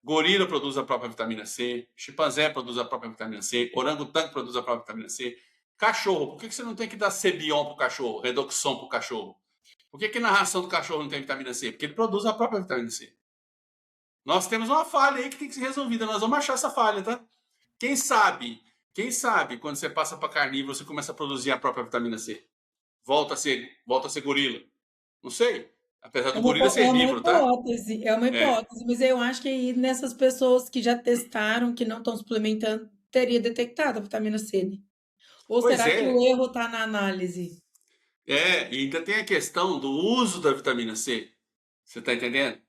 Gorila produz a própria vitamina C, chimpanzé produz a própria vitamina C, orangotango produz a própria vitamina C. Cachorro, por que você não tem que dar Cebion para o cachorro, Redoxon para o cachorro? Por que na ração do cachorro não tem vitamina C? Porque ele produz a própria vitamina C. Nós temos uma falha aí que tem que ser resolvida. Nós vamos achar essa falha, tá? Quem sabe, quando você passa para carnívoro, você começa a produzir a própria vitamina C? Volta a ser gorila. Não sei. Apesar do gorila ser herbívoro, tá? É uma É. hipótese, mas eu acho que aí nessas pessoas que já testaram, que não estão suplementando, teria detectado a vitamina C, né? Ou Pois será que o é. erro está na análise? E ainda tem a questão do uso da vitamina C. Você está entendendo?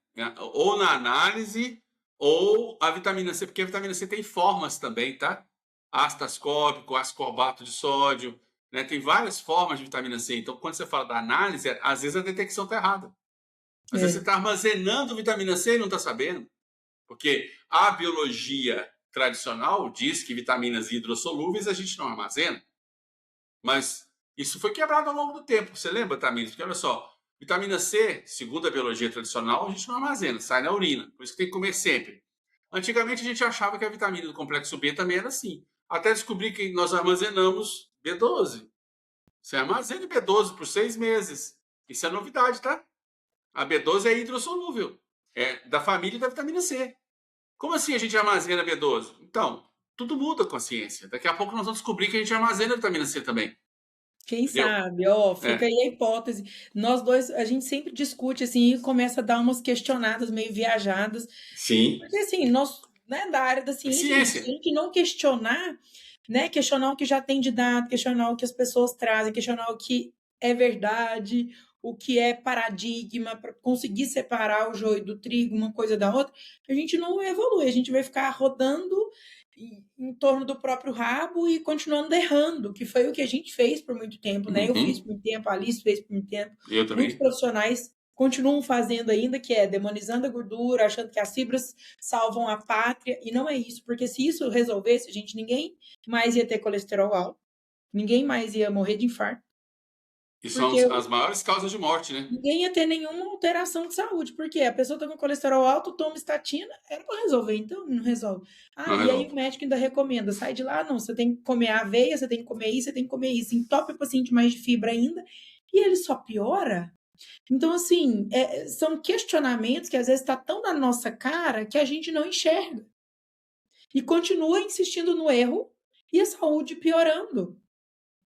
Ou na análise, ou a vitamina C, porque a vitamina C tem formas também, tá? Ácido ascórbico, ascorbato de sódio, né? Tem várias formas de vitamina C. Então, quando você fala da análise, às vezes a detecção está errada. Às vezes você É. está armazenando vitamina C e não está sabendo. Porque a biologia tradicional diz que vitaminas hidrossolúveis a gente não armazena. Mas isso foi quebrado ao longo do tempo. Você lembra, Tamires? Porque olha só, vitamina C, segundo a biologia tradicional, a gente não armazena, sai na urina. Por isso que tem que comer sempre. Antigamente a gente achava que a vitamina do complexo B também era assim. Até descobrir que nós armazenamos B12. Você armazena B12 por 6 meses. Isso é novidade, tá? A B12 é hidrossolúvel. É da família da vitamina C. Como assim a gente armazena B12? Então, tudo muda com a ciência. Daqui a pouco nós vamos descobrir que a gente armazena vitamina C também. Quem Entendeu? sabe, ó, fica É. aí a hipótese. Nós dois, a gente sempre discute assim e começa a dar umas questionadas meio viajadas. Sim. Porque assim, nós, né, da área da É ciência, gente, se a ciência. gente não questionar, né, questionar o que já tem de dado, questionar o que as pessoas trazem, questionar o que é verdade, o que é paradigma, para conseguir separar o joio do trigo, uma coisa da outra, a gente não evolui, a gente vai ficar rodando em torno do próprio rabo e continuando errando, que foi o que a gente fez por muito tempo, né? Eu fiz Uhum. por muito tempo, a Alice fez por muito tempo, Eu muitos também. profissionais continuam fazendo ainda, que é demonizando a gordura, achando que as fibras salvam a pátria, e não é isso, porque se isso resolvesse, gente, ninguém mais ia ter colesterol alto, ninguém mais ia morrer de infarto, E são porque as maiores causas de morte, né? ninguém ia ter nenhuma alteração de saúde, porque a pessoa tá com colesterol alto, toma estatina, era para resolver, então não resolve. Ah, Não e aí o resolve. médico ainda recomenda, sai de lá, não, você tem que comer aveia, você tem que comer isso, você tem que comer isso, entope o paciente mais de fibra ainda, e ele só piora. Então, assim, são questionamentos que às vezes está tão na nossa cara que a gente não enxerga. E continua insistindo no erro e a saúde piorando.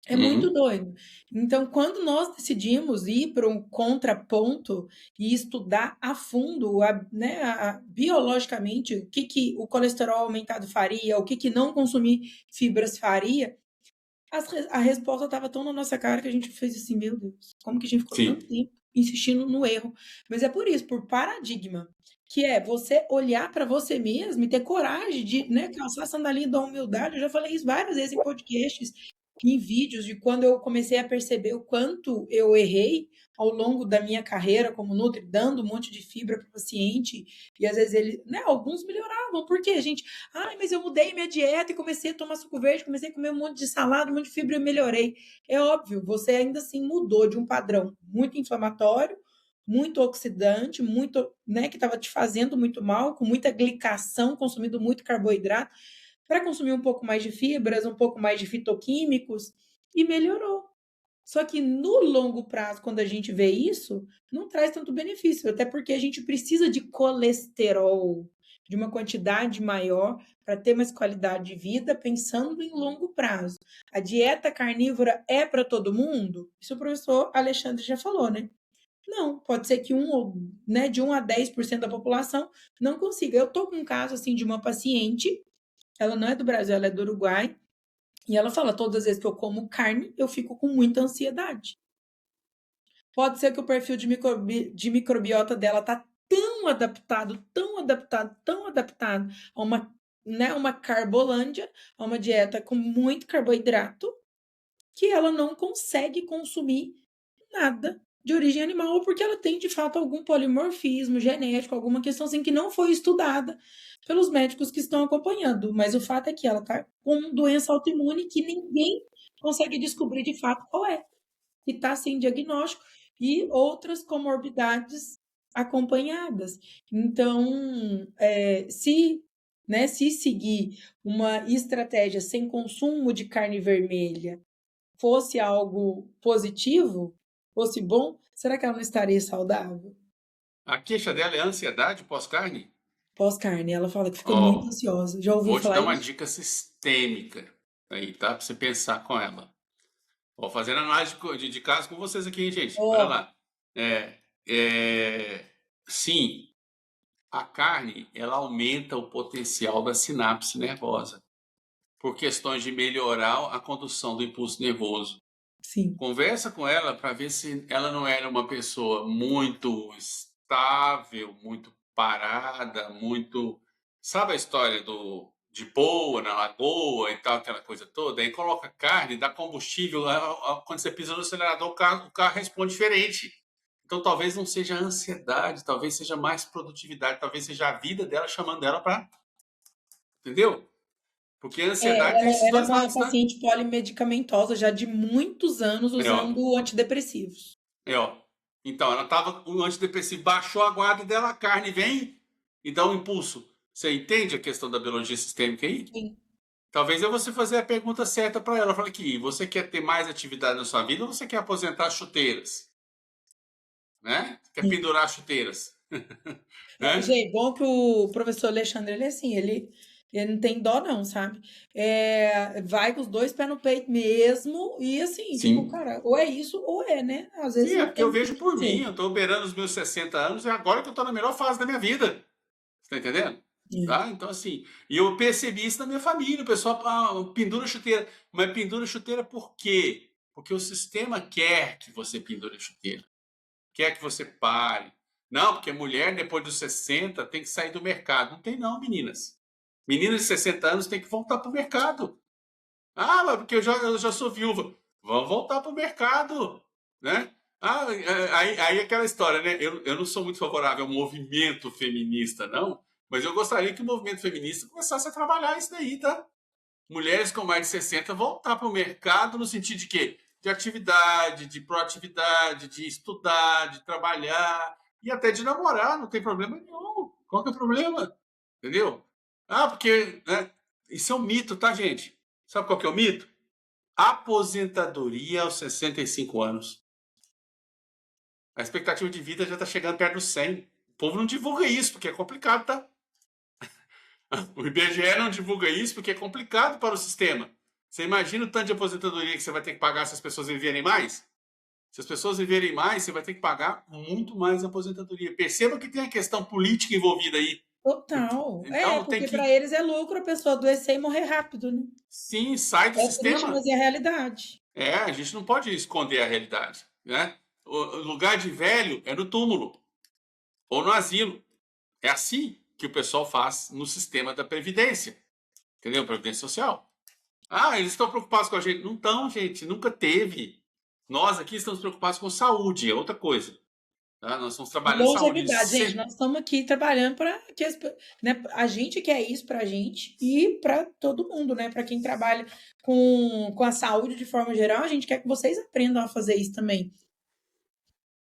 É muito Uhum. doido. Então, quando nós decidimos ir para um contraponto e estudar a fundo, né, biologicamente, o que, que o colesterol aumentado faria, o que, que não consumir fibras faria, a resposta estava tão na nossa cara que a gente fez assim, meu Deus, como que a gente ficou Sim, tanto tempo insistindo no erro? Mas é por isso, por paradigma, que é você olhar para você mesmo e ter coragem de, né, calçar a sandalinha da humildade. Eu já falei isso várias vezes em podcasts, em vídeos, de quando eu comecei a perceber o quanto eu errei ao longo da minha carreira como Nutri, dando um monte de fibra para o paciente, e às vezes ele, né, alguns melhoravam, porque, gente, ai, mas eu mudei minha dieta e comecei a tomar suco verde, comecei a comer um monte de salada, um monte de fibra e eu melhorei. É óbvio, você ainda assim mudou de um padrão muito inflamatório, muito oxidante, muito, né, que estava te fazendo muito mal, com muita glicação, consumindo muito carboidrato, para consumir um pouco mais de fibras, um pouco mais de fitoquímicos, e melhorou. Só que no longo prazo, quando a gente vê isso, não traz tanto benefício, até porque a gente precisa de colesterol, de uma quantidade maior, para ter mais qualidade de vida, pensando em longo prazo. A dieta carnívora é para todo mundo? Isso o professor Alexandre já falou, né? Não, pode ser que né, de 1 a 10% da população não consiga. Eu tô com um caso assim de uma paciente, ela não é do Brasil, ela é do Uruguai, e ela fala: todas as vezes que eu como carne, eu fico com muita ansiedade. Pode ser que o perfil de microbiota dela tá tão adaptado, tão adaptado, tão adaptado a uma carbolândia, a uma dieta com muito carboidrato, que ela não consegue consumir nada de origem animal, ou porque ela tem de fato algum polimorfismo genético, alguma questão assim que não foi estudada pelos médicos que estão acompanhando. Mas o fato é que ela está com doença autoimune que ninguém consegue descobrir de fato qual é, e está sem diagnóstico, e outras comorbidades acompanhadas. Então, se seguir uma estratégia sem consumo de carne vermelha fosse algo positivo, fosse bom, será que ela não estaria saudável? a queixa dela é ansiedade pós-carne? Pós-carne, ela fala que fica muito Ó, ansiosa. Já ouviu vou te falar dar uma isso? dica sistêmica aí, tá? Pra você pensar com ela. Vou fazer análise de caso com vocês aqui, hein, gente? Olha Ó, lá. É, é, sim, a carne, ela aumenta o potencial da sinapse nervosa, por questões de melhorar a condução do impulso nervoso. sim. Conversa com ela para ver se ela não era uma pessoa muito estável, muito parada, muito. Sabe a história de boa na lagoa e tal, aquela coisa toda? Aí coloca carne, dá combustível, quando você pisa no acelerador, o carro responde diferente. Então talvez não seja ansiedade, talvez seja mais produtividade, talvez seja a vida dela chamando ela para. Entendeu? Porque a ansiedade tem esses Ela é dois uma lados, tá? paciente polimedicamentosa já de muitos anos É, ó. usando antidepressivos. Ó. Então, ela tava, o antidepressivo baixou a guarda dela, a carne vem e dá um impulso. Você entende a questão da biologia sistêmica aí? Sim. Talvez é você fazer a pergunta certa para ela. Fala aqui, você quer ter mais atividade na sua vida ou você quer aposentar as chuteiras? Né? Quer Sim. pendurar as chuteiras? Né? Gente, bom que o professor Alexandre, ele é assim, ele não tem dó não, sabe? Vai com os dois pés no peito mesmo, e assim, tipo, Sim. cara, ou é isso ou é, né? Às vezes Sim, é não porque tem eu o que vejo por mim. fazer. Eu estou beirando os meus 60 anos e é agora que eu estou na melhor fase da minha vida. Você tá entendendo? É. Tá? Então, assim, e eu percebi isso na minha família. O pessoal pendura chuteira. Mas pendura chuteira por quê? Porque o sistema quer que você pendure chuteira. Quer que você pare. Não, porque mulher, depois dos 60, tem que sair do mercado. Não tem não, meninas. Meninas de 60 anos têm que voltar para o mercado. Ah, mas porque eu já sou viúva. Vamos voltar para o mercado, né? Ah, aí aquela história, né? Eu não sou muito favorável ao movimento feminista, não, mas eu gostaria que o movimento feminista começasse a trabalhar isso daí, tá? Mulheres com mais de 60 voltar para o mercado no sentido de quê? De atividade, de proatividade, de estudar, de trabalhar e até de namorar, não tem problema nenhum. Qual que é o problema? Entendeu? Ah, porque, né? Isso é um mito, tá, gente? Sabe qual que é o mito? Aposentadoria aos 65 anos. A expectativa de vida já está chegando perto dos 100. O povo não divulga isso, porque é complicado, tá? O IBGE não divulga isso porque é complicado para o sistema. Você imagina o tanto de aposentadoria que você vai ter que pagar se as pessoas viverem mais? Se as pessoas viverem mais, você vai ter que pagar muito mais aposentadoria. Perceba que tem a questão política envolvida aí. Total. Então tem Porque para que, eles é lucro a pessoa adoecer e morrer rápido, né? sim, sai do É triste, sistema. mas é a realidade. A gente não pode esconder a realidade, né? O lugar de velho é no túmulo ou no asilo. É assim que o pessoal faz no sistema da Previdência, entendeu? Previdência Social. Ah, eles estão preocupados com a gente. Não estão, gente, nunca teve. Nós aqui estamos preocupados com saúde, é outra coisa. Tá? Nós estamos trabalhando saúde. Longevidade, gente, nós estamos aqui trabalhando para que né, a gente quer isso para a gente e para todo mundo, né? Para quem trabalha com a saúde de forma geral, a gente quer que vocês aprendam a fazer isso também.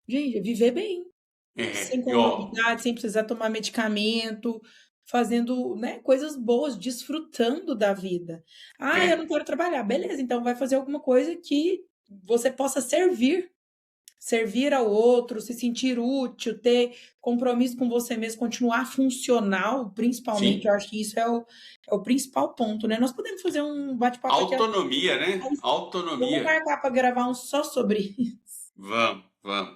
Gente, viver bem, sem Ó, comorbidade, sem precisar tomar medicamento, fazendo, né, coisas boas, desfrutando da vida. Ah, eu não quero trabalhar. Beleza, então vai fazer alguma coisa que você possa servir ao outro, se sentir útil, ter compromisso com você mesmo, continuar funcional, principalmente. sim, Eu acho que isso é o principal ponto, né? Nós podemos fazer um bate-papo aqui, autonomia, né? mas vamos Autonomia. marcar para gravar um só sobre isso. Vamos.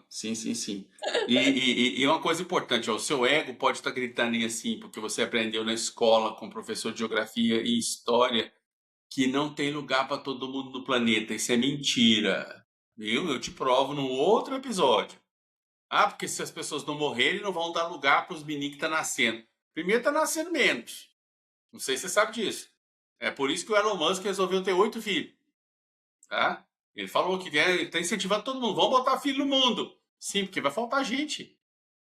Sim, sim, sim. E uma coisa importante, ó, o seu ego pode estar gritando aí assim, porque você aprendeu na escola com o professor de geografia e história que não tem lugar para todo mundo no planeta. Isso é mentira. Viu? Eu te provo num outro episódio. Ah, porque se as pessoas não morrerem, não vão dar lugar para os meninos que estão nascendo. Primeiro, está nascendo menos. Não sei se você sabe disso. É por isso que o Elon Musk resolveu ter 8 filhos. Tá? Ele falou que está incentivando todo mundo. Vamos botar filho no mundo. Sim, porque vai faltar gente.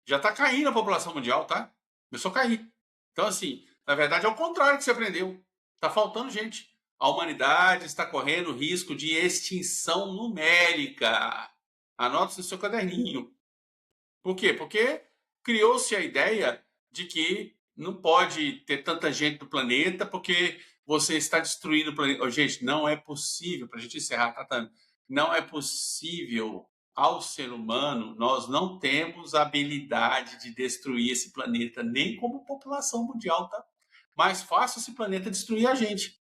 Já está caindo a população mundial, tá? Começou a cair. Então, assim, na verdade é o contrário que você aprendeu. Está faltando gente. A humanidade está correndo risco de extinção numérica. Anote no seu caderninho. Por quê? Porque criou-se a ideia de que não pode ter tanta gente no planeta porque você está destruindo o planeta. Oh, gente, não é possível, para a gente encerrar tratando, não é possível ao ser humano, nós não temos a habilidade de destruir esse planeta, nem como população mundial, tá? Mais fácil esse planeta destruir a gente.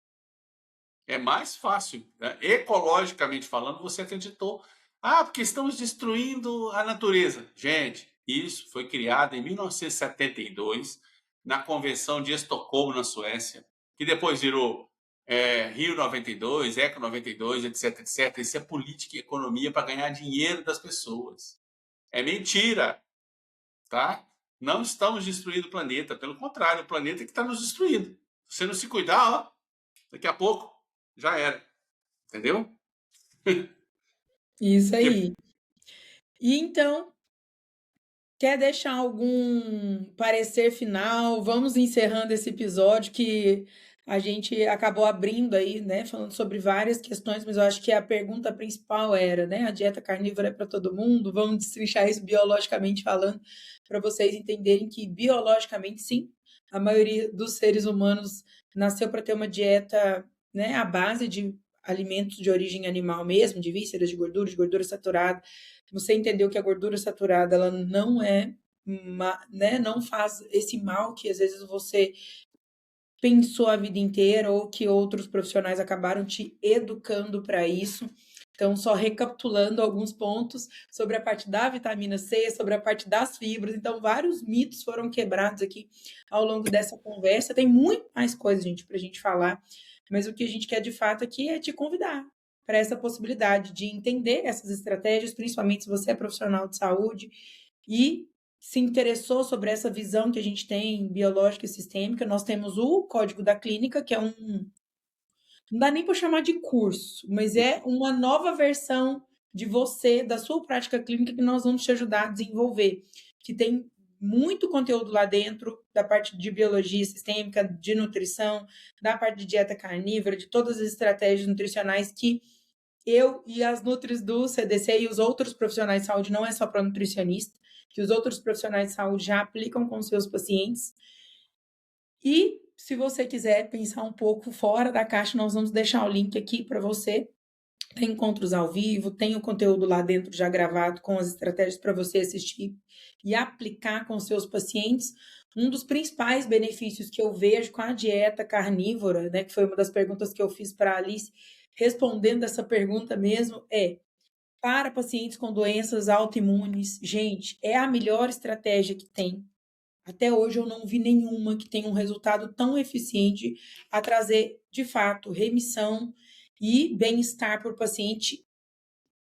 É mais fácil, né? Ecologicamente falando, você acreditou. Ah, porque estamos destruindo a natureza. Gente, isso foi criado em 1972, na Convenção de Estocolmo, na Suécia, que depois virou Rio 92, Eco 92, etc, etc. Isso é política e economia para ganhar dinheiro das pessoas. É mentira, tá? Não estamos destruindo o planeta, pelo contrário, o planeta que está nos destruindo. Se você não se cuidar, ó, daqui a pouco já era. Entendeu? Isso Que... aí. E então, quer deixar algum parecer final? Vamos encerrando esse episódio que a gente acabou abrindo aí, né, falando sobre várias questões, mas eu acho que a pergunta principal era, né, a dieta carnívora é para todo mundo? Vamos destrinchar isso biologicamente falando, para vocês entenderem que biologicamente sim, a maioria dos seres humanos nasceu para ter uma dieta, né, à base de alimentos de origem animal mesmo, de vísceras, de gordura saturada. Você entendeu que a gordura saturada ela não é, né, não faz esse mal que às vezes você pensou a vida inteira ou que outros profissionais acabaram te educando para isso. Então, só recapitulando alguns pontos sobre a parte da vitamina C, sobre a parte das fibras. Então, vários mitos foram quebrados aqui ao longo dessa conversa. Tem muito mais coisa, gente, para a gente falar. Mas o que a gente quer de fato aqui é te convidar para essa possibilidade de entender essas estratégias, principalmente se você é profissional de saúde e se interessou sobre essa visão que a gente tem biológica e sistêmica. Nós temos o Código da Clínica, que é não dá nem para chamar de curso, mas é uma nova versão de você, da sua prática clínica, que nós vamos te ajudar a desenvolver, que tem muito conteúdo lá dentro, da parte de biologia sistêmica, de nutrição, da parte de dieta carnívora, de todas as estratégias nutricionais que eu e as nutris do CDC e os outros profissionais de saúde, não é só para nutricionista, que os outros profissionais de saúde já aplicam com seus pacientes. E se você quiser pensar um pouco fora da caixa, nós vamos deixar o link aqui para você Tem encontros ao vivo, tem o conteúdo lá dentro já gravado com as estratégias para você assistir e aplicar com seus pacientes. Um dos principais benefícios que eu vejo com a dieta carnívora, né, que foi uma das perguntas que eu fiz para a Alice, respondendo essa pergunta mesmo, para pacientes com doenças autoimunes, gente, é a melhor estratégia que tem. Até hoje eu não vi nenhuma que tenha um resultado tão eficiente a trazer, de fato, remissão e bem-estar para o paciente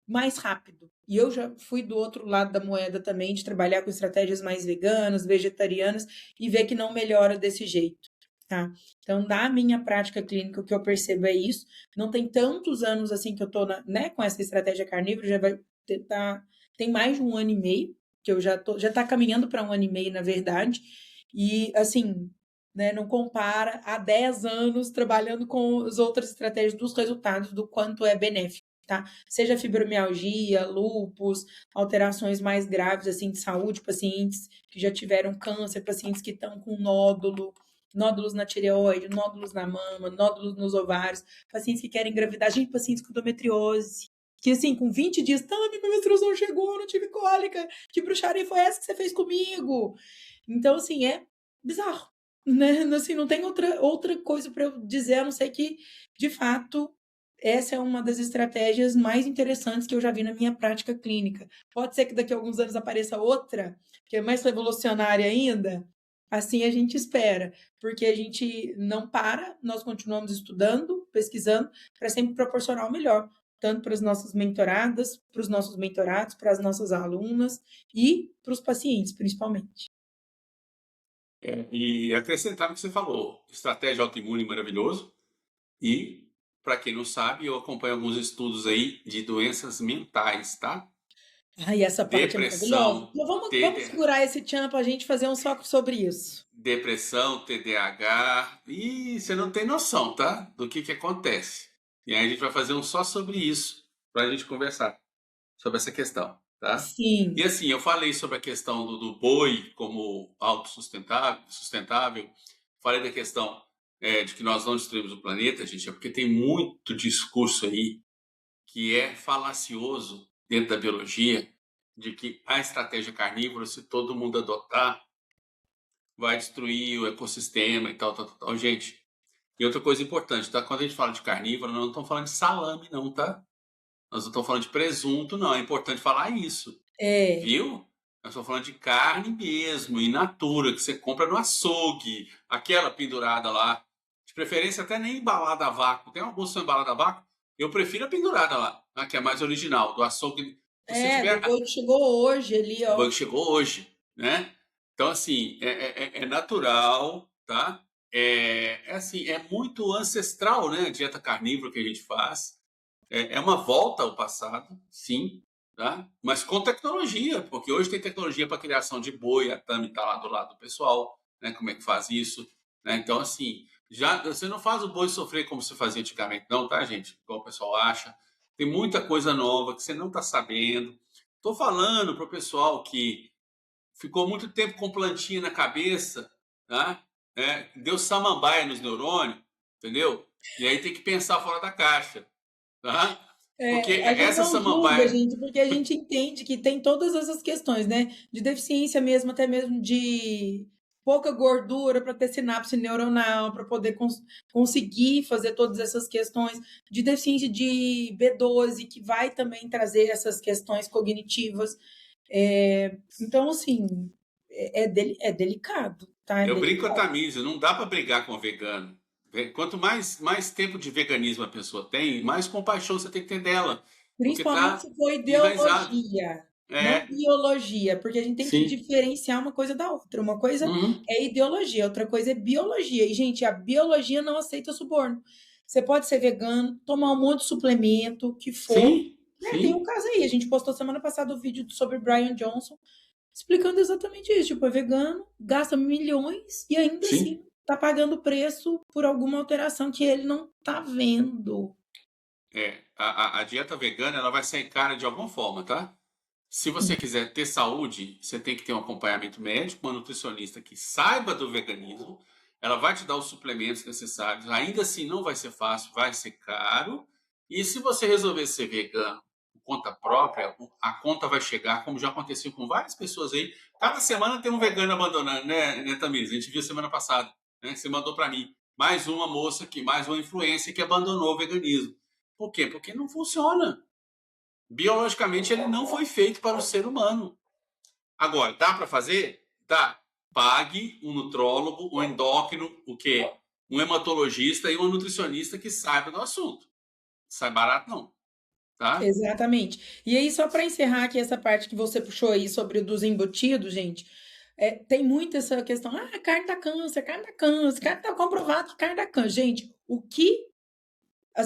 mais rápido. E eu já fui do outro lado da moeda também, de trabalhar com estratégias mais veganas, vegetarianas, e ver que não melhora desse jeito, tá? Então, da minha prática clínica, o que eu percebo é isso. Não tem tantos anos assim que eu tô com essa estratégia carnívora, já vai tentar, tem mais de 1 ano e meio, que eu já tá caminhando para 1 ano e meio, na verdade, e assim, né, não compara a 10 anos trabalhando com as outras estratégias dos resultados, do quanto é benéfico. Tá? Seja fibromialgia, lúpus, alterações mais graves assim de saúde, pacientes que já tiveram câncer, pacientes que estão com nódulos na tireoide, nódulos na mama, nódulos nos ovários, pacientes que querem engravidar, gente, pacientes com endometriose, que assim, com 20 dias, minha menstruação chegou, eu não tive cólica, que bruxaria foi essa que você fez comigo? Então, assim, é bizarro, né? Assim, não tem outra coisa para eu dizer, a não ser que, de fato, essa é uma das estratégias mais interessantes que eu já vi na minha prática clínica. Pode ser que daqui a alguns anos apareça outra, que é mais revolucionária ainda. Assim a gente espera, porque a gente não para, nós continuamos estudando, pesquisando, para sempre proporcionar o melhor, tanto para as nossas mentoradas, para os nossos mentorados, para as nossas alunas e para os pacientes, principalmente. E acrescentar o que você falou, estratégia autoimune maravilhoso. E, para quem não sabe, eu acompanho alguns estudos aí de doenças mentais, tá? Ai, essa parte é maravilhosa. Depressão, Então, vamos segurar esse tchan para a gente fazer um soco sobre isso. depressão, TDAH, e você não tem noção, tá? Do que acontece. E aí a gente vai fazer um só sobre isso, para a gente conversar sobre essa questão, tá? E Sim. assim, eu falei sobre a questão do boi como sustentável, falei da questão de que nós não destruímos o planeta, gente, é porque tem muito discurso aí que é falacioso dentro da biologia, de que a estratégia carnívora, se todo mundo adotar, vai destruir o ecossistema e tal, tal, tal, tal. Gente, e outra coisa importante, tá? Quando a gente fala de carnívoro, nós não estamos falando de salame, não, tá? Nós não estamos falando de presunto, não. É importante falar isso. É. Viu? Nós estamos falando de carne mesmo, in natura, que você compra no açougue, aquela pendurada lá. De preferência até nem embalada a vácuo. Tem alguns que são embaladas a vácuo. Eu prefiro a pendurada lá, né, que é mais original, do açougue. Se você Do tiver. boi que chegou hoje ali, O ó. banco chegou hoje, né? Então, assim, é natural, tá? Assim, é muito ancestral, né? A dieta carnívora que a gente faz. É uma volta ao passado, sim, tá? Mas com tecnologia, porque hoje tem tecnologia para criação de boi, a Tami está lá do lado do pessoal, né? Como é que faz isso, né? Então, assim, já você não faz o boi sofrer como se fazia antigamente, não, tá, gente? Como o pessoal acha. Tem muita coisa nova que você não está sabendo. Estou falando para o pessoal que ficou muito tempo com plantinha na cabeça, tá? Deu samambaia nos neurônios, entendeu? E aí tem que pensar fora da caixa, tá? Porque A gente essa não julga, samambaia. gente, porque a gente entende que tem todas essas questões, né? De deficiência mesmo, até mesmo de pouca gordura para ter sinapse neuronal, para poder conseguir fazer todas essas questões, de deficiência de B12, que vai também trazer essas questões cognitivas. Então, assim, é delicado, tá? É Eu brinco com a delicado. Tamisa, não dá para brigar com o vegano. Quanto mais tempo de veganismo a pessoa tem, mais compaixão você tem que ter dela. Porque Principalmente tá se for enraizado. ideologia, não É, biologia, porque a gente tem que sim. diferenciar uma coisa da outra. Uma coisa Uhum. é ideologia, outra coisa é biologia. E, gente, a biologia não aceita suborno. Você pode ser vegano, tomar um monte de suplemento, que for. Sim, Né? Tem um sim, caso aí, a gente postou semana passada o vídeo sobre Brian Johnson, explicando exatamente isso. Tipo, é vegano, gasta milhões e ainda sim. assim tá pagando preço por alguma alteração que ele não tá vendo. A dieta vegana ela vai sair cara de alguma forma, tá? Se você quiser ter saúde, você tem que ter um acompanhamento médico, uma nutricionista que saiba do veganismo. Ela vai te dar os suplementos necessários. Ainda assim, não vai ser fácil, vai ser caro, E se você resolver ser vegano por conta própria, a conta vai chegar, como já aconteceu com várias pessoas aí. Cada semana tem um vegano abandonando, né, Tamires? A gente viu semana passada, né? Que você mandou para mim. Mais uma moça que, mais uma influência que abandonou o veganismo. Por quê? Porque não funciona. Biologicamente, ele não foi feito para o ser humano. Agora, dá para fazer? Dá. Pague um nutrólogo, um endócrino, o quê? Um hematologista e uma nutricionista que saiba do assunto. Sai barato, não. Tá? Exatamente. E aí, só para encerrar aqui essa parte que você puxou aí sobre o dos embutidos, gente, tem muito essa questão, carne dá câncer, carne dá câncer, carne tá comprovado que carne dá câncer. Gente, o que a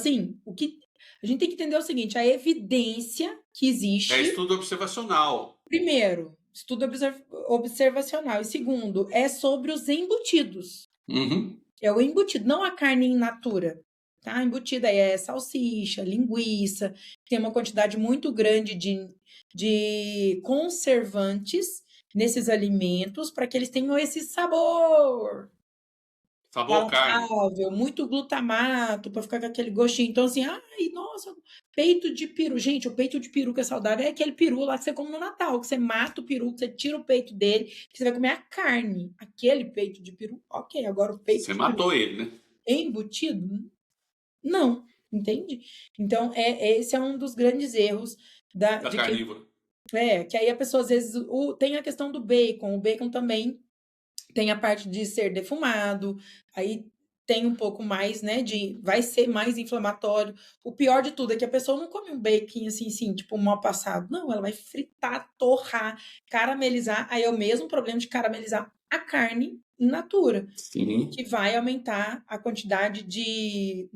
gente tem que entender é o seguinte, a evidência que É existe, estudo observacional. primeiro, estudo observacional, e segundo, é sobre os embutidos. Uhum. É o embutido, não a carne in natura. Tá? Embutida aí é salsicha, linguiça, tem uma quantidade muito grande de conservantes nesses alimentos para que eles tenham esse sabor Sabor carne. palatável, muito glutamato para ficar com aquele gostinho. Então, assim, ai, nossa, peito de peru. Gente, o peito de peru que é saudável é aquele peru lá que você come no Natal, que você mata o peru, que você tira o peito dele, que você vai comer a carne. Aquele peito de peru, ok. Agora o peito Você de peru matou ele, né? embutido, não, entende? Então, esse é um dos grandes erros Da de quem. carnívora. Que aí a pessoa, às vezes, tem a questão do bacon. O bacon também tem a parte de ser defumado, aí tem um pouco mais, né, vai ser mais inflamatório. O pior de tudo é que a pessoa não come um bacon assim, tipo mal passado. Não, ela vai fritar, torrar, caramelizar. Aí é o mesmo problema de caramelizar a carne in natura, Sim. que vai aumentar a quantidade de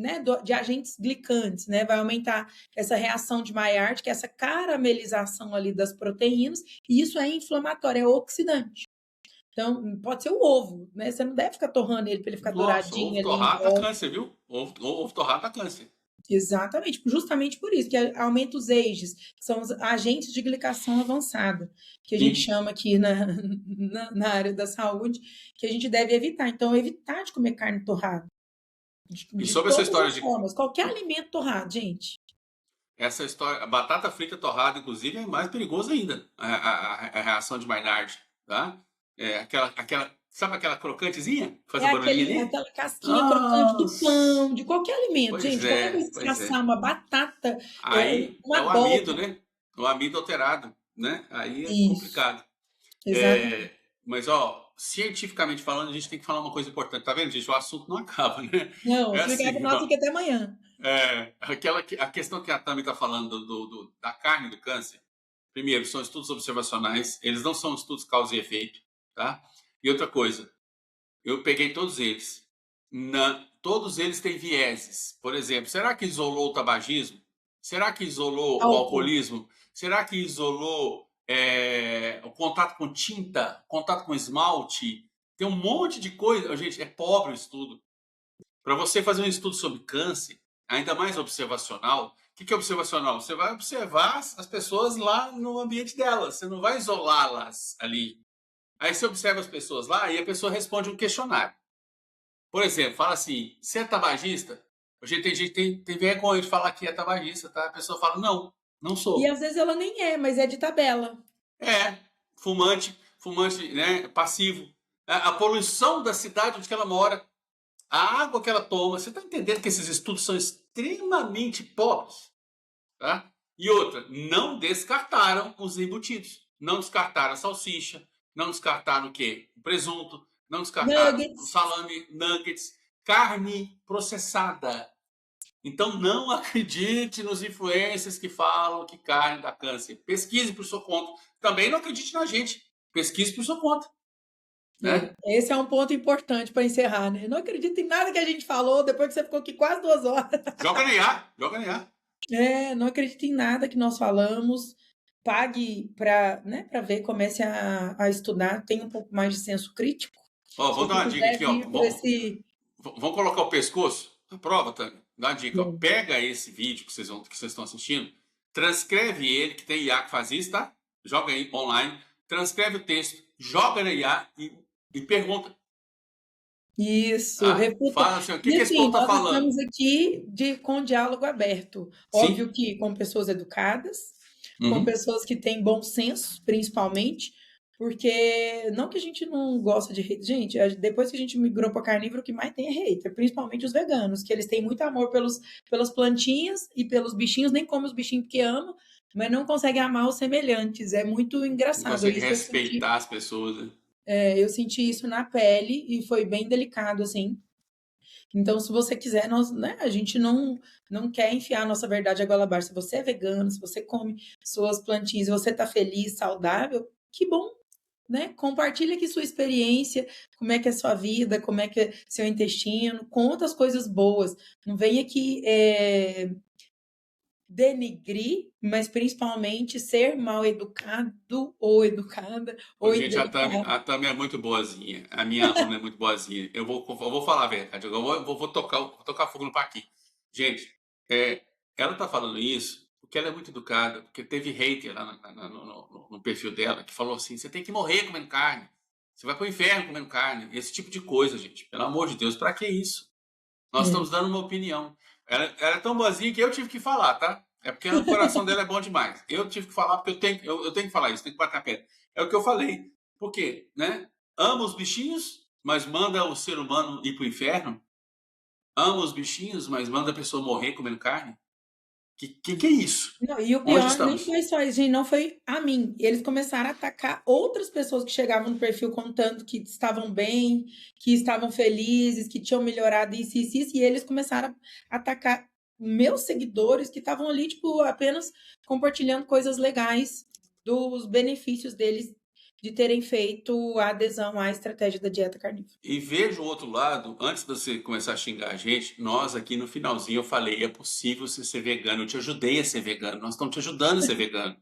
agentes glicantes, né? Vai aumentar essa reação de Maillard, que é essa caramelização ali das proteínas, e isso é inflamatório, é oxidante. Então, pode ser o ovo, né? Você não deve ficar torrando ele para ele ficar Nossa, ovo douradinho ali em torrado dá volta. câncer, viu? Ovo torrado dá câncer. Exatamente, justamente por isso, que aumenta os AGEs, que são os agentes de glicação avançada, que a gente Sim. chama aqui na área da saúde, que a gente deve evitar. Então, evitar de comer carne torrada. E De sobre essa todas história as de. formas, qualquer alimento torrado, gente. Essa história. A batata frita torrada, inclusive, é mais perigoso ainda. A reação de Maillard. Tá? Sabe aquela crocantezinha? Que faz É o barulhinho ali? aquela casquinha crocante do Nossa! pão, de qualquer alimento, Pois gente. Qualquer é, coisa que você pois é. assar, uma batata, Aí é uma o amido, abóbora. né? O amido alterado, né? Aí é Isso, complicado. exatamente. Mas, ó, cientificamente falando, a gente tem que falar uma coisa importante. Tá vendo, gente? O assunto não acaba, né? Não, É se ficar com assim, nós, ó. fica até amanhã. A questão que a Tami está falando da carne do câncer, primeiro, são estudos observacionais, eles não são estudos causa e efeito, tá? E outra coisa, eu peguei todos eles. Todos eles têm vieses. Por exemplo, será que isolou o tabagismo? Será que isolou o Álcool. alcoolismo? Será que isolou o contato com tinta, contato com esmalte? Tem um monte de coisa. Gente, é pobre o estudo. Para você fazer um estudo sobre câncer, ainda mais observacional, o que é observacional? Você vai observar as pessoas lá no ambiente delas, você não vai isolá-las ali. Aí você observa as pessoas lá e a pessoa responde um questionário. Por exemplo, fala assim, você é tabagista? Hoje tem gente que tem vergonha de falar que é tabagista, tá? A pessoa fala, não, não E sou. às vezes ela nem é, mas é de tabela. É, fumante, né, passivo. A poluição da cidade onde ela mora, a água que ela toma. Você está entendendo que esses estudos são extremamente pobres, tá? E outra, não descartaram os embutidos. Não descartaram a salsicha, não descartaram o quê? O presunto, não descartaram o Nuggets. salame, nuggets, carne processada. Então não acredite nos influencers que falam que carne dá câncer. Pesquise por sua conta. Também não acredite na gente. Pesquise por sua conta, né? Esse é um ponto importante para encerrar, né? Não acredito em nada que a gente falou depois que você ficou aqui quase 2 horas. Joga no IA, joga no IA. Não acredito em nada que nós falamos. Pague para, né, para ver, comece a estudar, tenha um pouco mais de senso crítico. Ó, Se vou dar você uma dica quiser aqui, ó. vir por esse. Vamos colocar o pescoço? A prova, Tânia. Dá uma dica, ó. Pega esse vídeo que vocês estão assistindo, transcreve ele, que tem IA que faz isso, tá? Joga aí online, transcreve o texto, joga na IA e pergunta. Isso, Tá? refuta. Fala assim, o que E que esse assim, povo tá nós falando? estamos aqui com diálogo aberto. Sim. Óbvio que com pessoas educadas, com Uhum. pessoas que têm bom senso, principalmente, porque não que a gente não gosta de hate. Gente, depois que a gente migrou para carnívoro, o que mais tem é hater, principalmente os veganos, que eles têm muito amor pelas plantinhas e pelos bichinhos, nem comem os bichinhos porque amam, mas não conseguem amar os semelhantes. É muito Não engraçado. consegue Isso eu senti, respeitar as pessoas, né? eu senti isso na pele e foi bem delicado, assim. Então, se você quiser, nós, né, a gente não quer enfiar a nossa verdade a goela abaixo. Se você é vegano, se você come suas plantinhas, se você está feliz, saudável, que bom, né? Compartilha aqui sua experiência, como é que é a sua vida, como é que é seu intestino, conta as coisas boas. Não vem aqui denigrir, mas principalmente ser mal educado ou educada Ô, ou gente, indelicado. A Tami é muito boazinha. A minha aluna é muito boazinha. Eu vou falar a verdade. Vou tocar fogo no parquinho. Gente, é, ela tá falando isso porque ela é muito educada, porque teve hater lá no perfil dela que falou assim: você tem que morrer comendo carne. Você vai pro inferno comendo carne. Esse tipo de coisa, gente. Pelo amor de Deus, pra que isso? Nós É. estamos dando uma opinião. Ela é tão boazinha que eu tive que falar, tá? É porque o coração dela é bom demais. Eu tive que falar porque eu tenho que falar isso, tenho que bater a pedra. É o que eu falei. Por quê? Né? Ama os bichinhos, mas manda o ser humano ir pro inferno? Ama os bichinhos, mas manda a pessoa morrer comendo carne? Que é isso? Não, e o Onde pior nem estamos? foi só isso, gente, não foi a mim. Eles começaram a atacar outras pessoas que chegavam no perfil contando que estavam bem, que estavam felizes, que tinham melhorado isso, e eles começaram a atacar meus seguidores que estavam ali, tipo, apenas compartilhando coisas legais dos benefícios deles de terem feito a adesão à estratégia da dieta carnívora. E veja o outro lado, antes de você começar a xingar a gente, nós aqui no finalzinho eu falei, é possível você ser vegano, eu te ajudei a ser vegano, nós estamos te ajudando a ser vegano.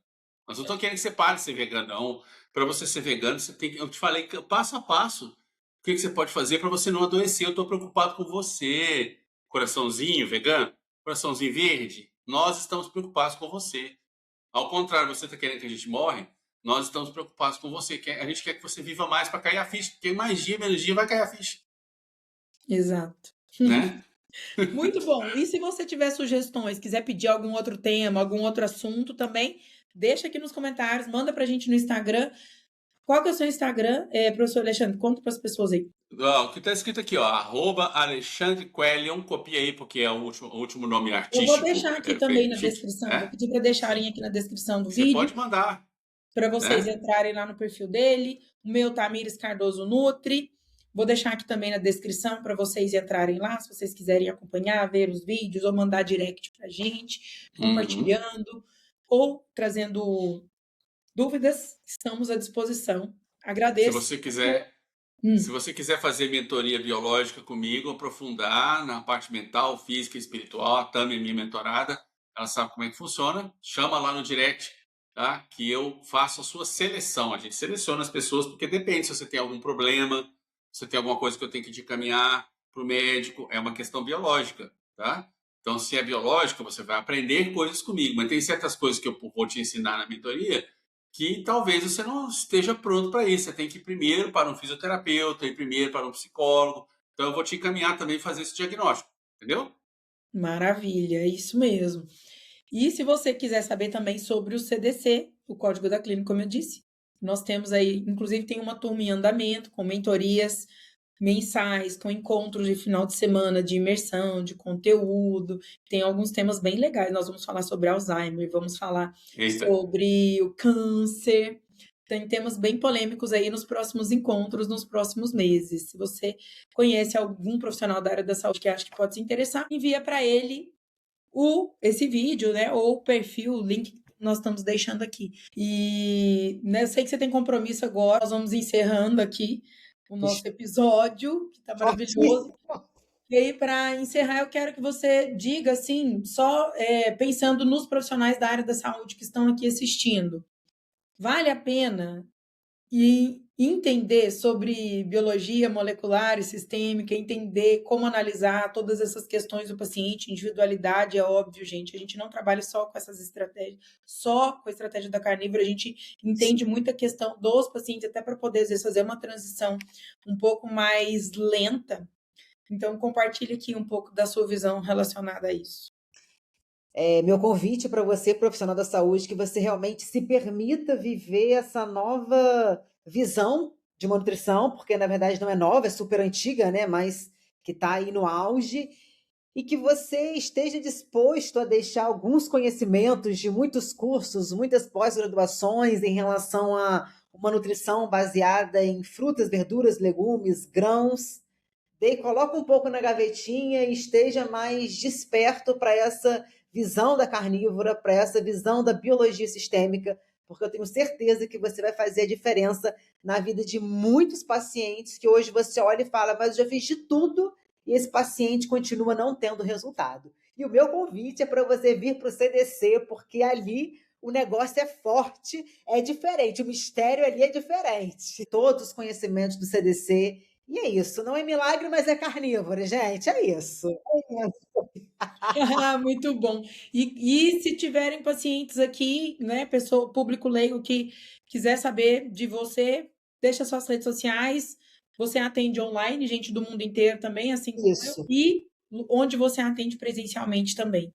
Nós não estamos querendo que você pare de ser vegano, não. Para você ser vegano, você tem que, eu te falei passo a passo, o que você pode fazer para você não adoecer, eu estou preocupado com você. Coraçãozinho vegano, coraçãozinho verde, nós estamos preocupados com você. Ao contrário, você está querendo que a gente morre, nós estamos preocupados com você. A gente quer que você viva mais para cair a ficha, porque mais dia, menos dia vai cair a ficha, Exato. né? Muito bom. E se você tiver sugestões, quiser pedir algum outro tema, algum outro assunto também, deixa aqui nos comentários, manda pra gente no Instagram. Qual que é o seu Instagram, professor Alexandre? Conta para as pessoas aí. Ó, o que está escrito aqui, ó, @Alexandre Quellion, copia aí porque é o último nome Eu vou artístico, deixar aqui também na chique, descrição, vou né? pedir para deixarem aqui na descrição do Você vídeo, pode mandar, para vocês né? entrarem lá no perfil dele. O meu, Tamires Cardoso Nutri. Vou deixar aqui também na descrição para vocês entrarem lá, se vocês quiserem acompanhar, ver os vídeos ou mandar direct para a gente, Uhum. compartilhando ou trazendo dúvidas, estamos à disposição. Se Agradeço. você quiser, se Hum, você quiser fazer mentoria biológica comigo, aprofundar na parte mental, física e espiritual, a Tami é minha mentorada, ela sabe como é que funciona, chama lá no direct, tá? Que eu faço a sua seleção. A gente seleciona as pessoas, porque depende se você tem algum problema, se você tem alguma coisa que eu tenho que te encaminhar para o médico, é uma questão biológica, tá? Então, se é biológica, você vai aprender coisas comigo, mas tem certas coisas que eu vou te ensinar na mentoria que talvez você não esteja pronto para isso. Você tem que ir primeiro para um fisioterapeuta, ir primeiro para um psicólogo. Então, eu vou te encaminhar também fazer esse diagnóstico, entendeu? maravilha, é isso mesmo. E se você quiser saber também sobre o CDC, o Código da Clínica, como eu disse, nós temos aí, inclusive tem uma turma em andamento, com mentorias mensais, com encontros de final de semana, de imersão, de conteúdo. Tem alguns temas bem legais. Nós vamos falar sobre Alzheimer, vamos falar Eita. sobre o câncer. Tem temas bem polêmicos aí nos próximos encontros, nos próximos meses. Se você conhece algum profissional da área da saúde que acha que pode se interessar, envia para ele esse vídeo, né? Ou o perfil, o link que nós estamos deixando aqui. E né, eu sei que você tem compromisso agora, nós vamos encerrando aqui o nosso episódio, que está Forte. maravilhoso. E aí, para encerrar, eu quero que você diga, assim, só pensando nos profissionais da área da saúde que estão aqui assistindo. Vale a pena e entender sobre biologia molecular e sistêmica, entender como analisar todas essas questões do paciente, individualidade, é óbvio, gente. A gente não trabalha só com essas estratégias, só com a estratégia da carnívora, a gente entende muita questão dos pacientes, até para poder, às vezes, fazer uma transição um pouco mais lenta. Então, compartilhe aqui um pouco da sua visão relacionada a isso. Meu convite para você, profissional da saúde, que você realmente se permita viver essa nova visão de uma nutrição, porque na verdade não é nova, é super antiga, né? Mas que está aí no auge, e que você esteja disposto a deixar alguns conhecimentos de muitos cursos, muitas pós-graduações em relação a uma nutrição baseada em frutas, verduras, legumes, grãos. Coloca um pouco na gavetinha e esteja mais desperto para essa visão da carnívora, para essa visão da biologia sistêmica, porque eu tenho certeza que você vai fazer a diferença na vida de muitos pacientes que hoje você olha e fala, mas eu já fiz de tudo e esse paciente continua não tendo resultado. E o meu convite é para você vir para o CDC, porque ali o negócio é forte, é diferente, o mistério ali é diferente. Todos os conhecimentos do CDC. E é isso, não é milagre, mas é carnívoro, gente, é isso. É isso. Muito bom. E se tiverem pacientes aqui, né, pessoa, público leigo que quiser saber de você, deixa suas redes sociais. Você atende online, gente do mundo inteiro também, assim como eu, Isso, e onde você atende presencialmente também.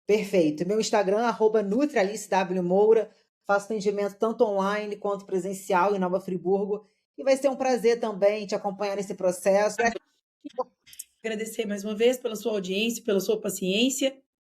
perfeito. Meu Instagram, @NutriAliceWMoura. Faço atendimento tanto online quanto presencial em Nova Friburgo. E vai ser um prazer também te acompanhar nesse processo. Agradecer mais uma vez pela sua audiência, pela sua paciência.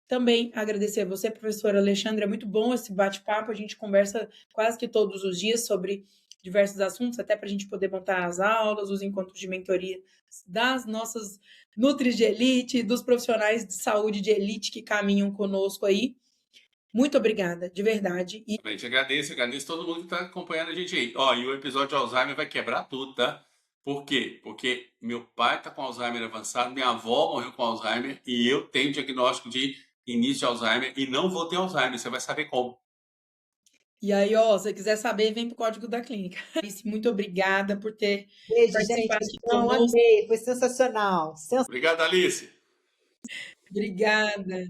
Também agradecer a você, professora Alexandra. É muito bom esse bate-papo. A gente conversa quase que todos os dias sobre diversos assuntos, até para a gente poder montar as aulas, os encontros de mentoria das nossas nutris de elite, dos profissionais de saúde de elite que caminham conosco aí. Muito obrigada, de verdade. E A gente agradeço todo mundo que está acompanhando a gente aí. Ó, e o episódio de Alzheimer vai quebrar tudo, tá? Por quê? Porque meu pai tá com Alzheimer avançado, minha avó morreu com Alzheimer e eu tenho diagnóstico de início de Alzheimer e não vou ter Alzheimer, você vai saber como. aí, ó, se você quiser saber, vem para o Código da Clínica. Muito obrigada por ter Beijo, gente. participado aqui Não, conosco. amei, foi sensacional. Obrigado, Alice. Obrigada.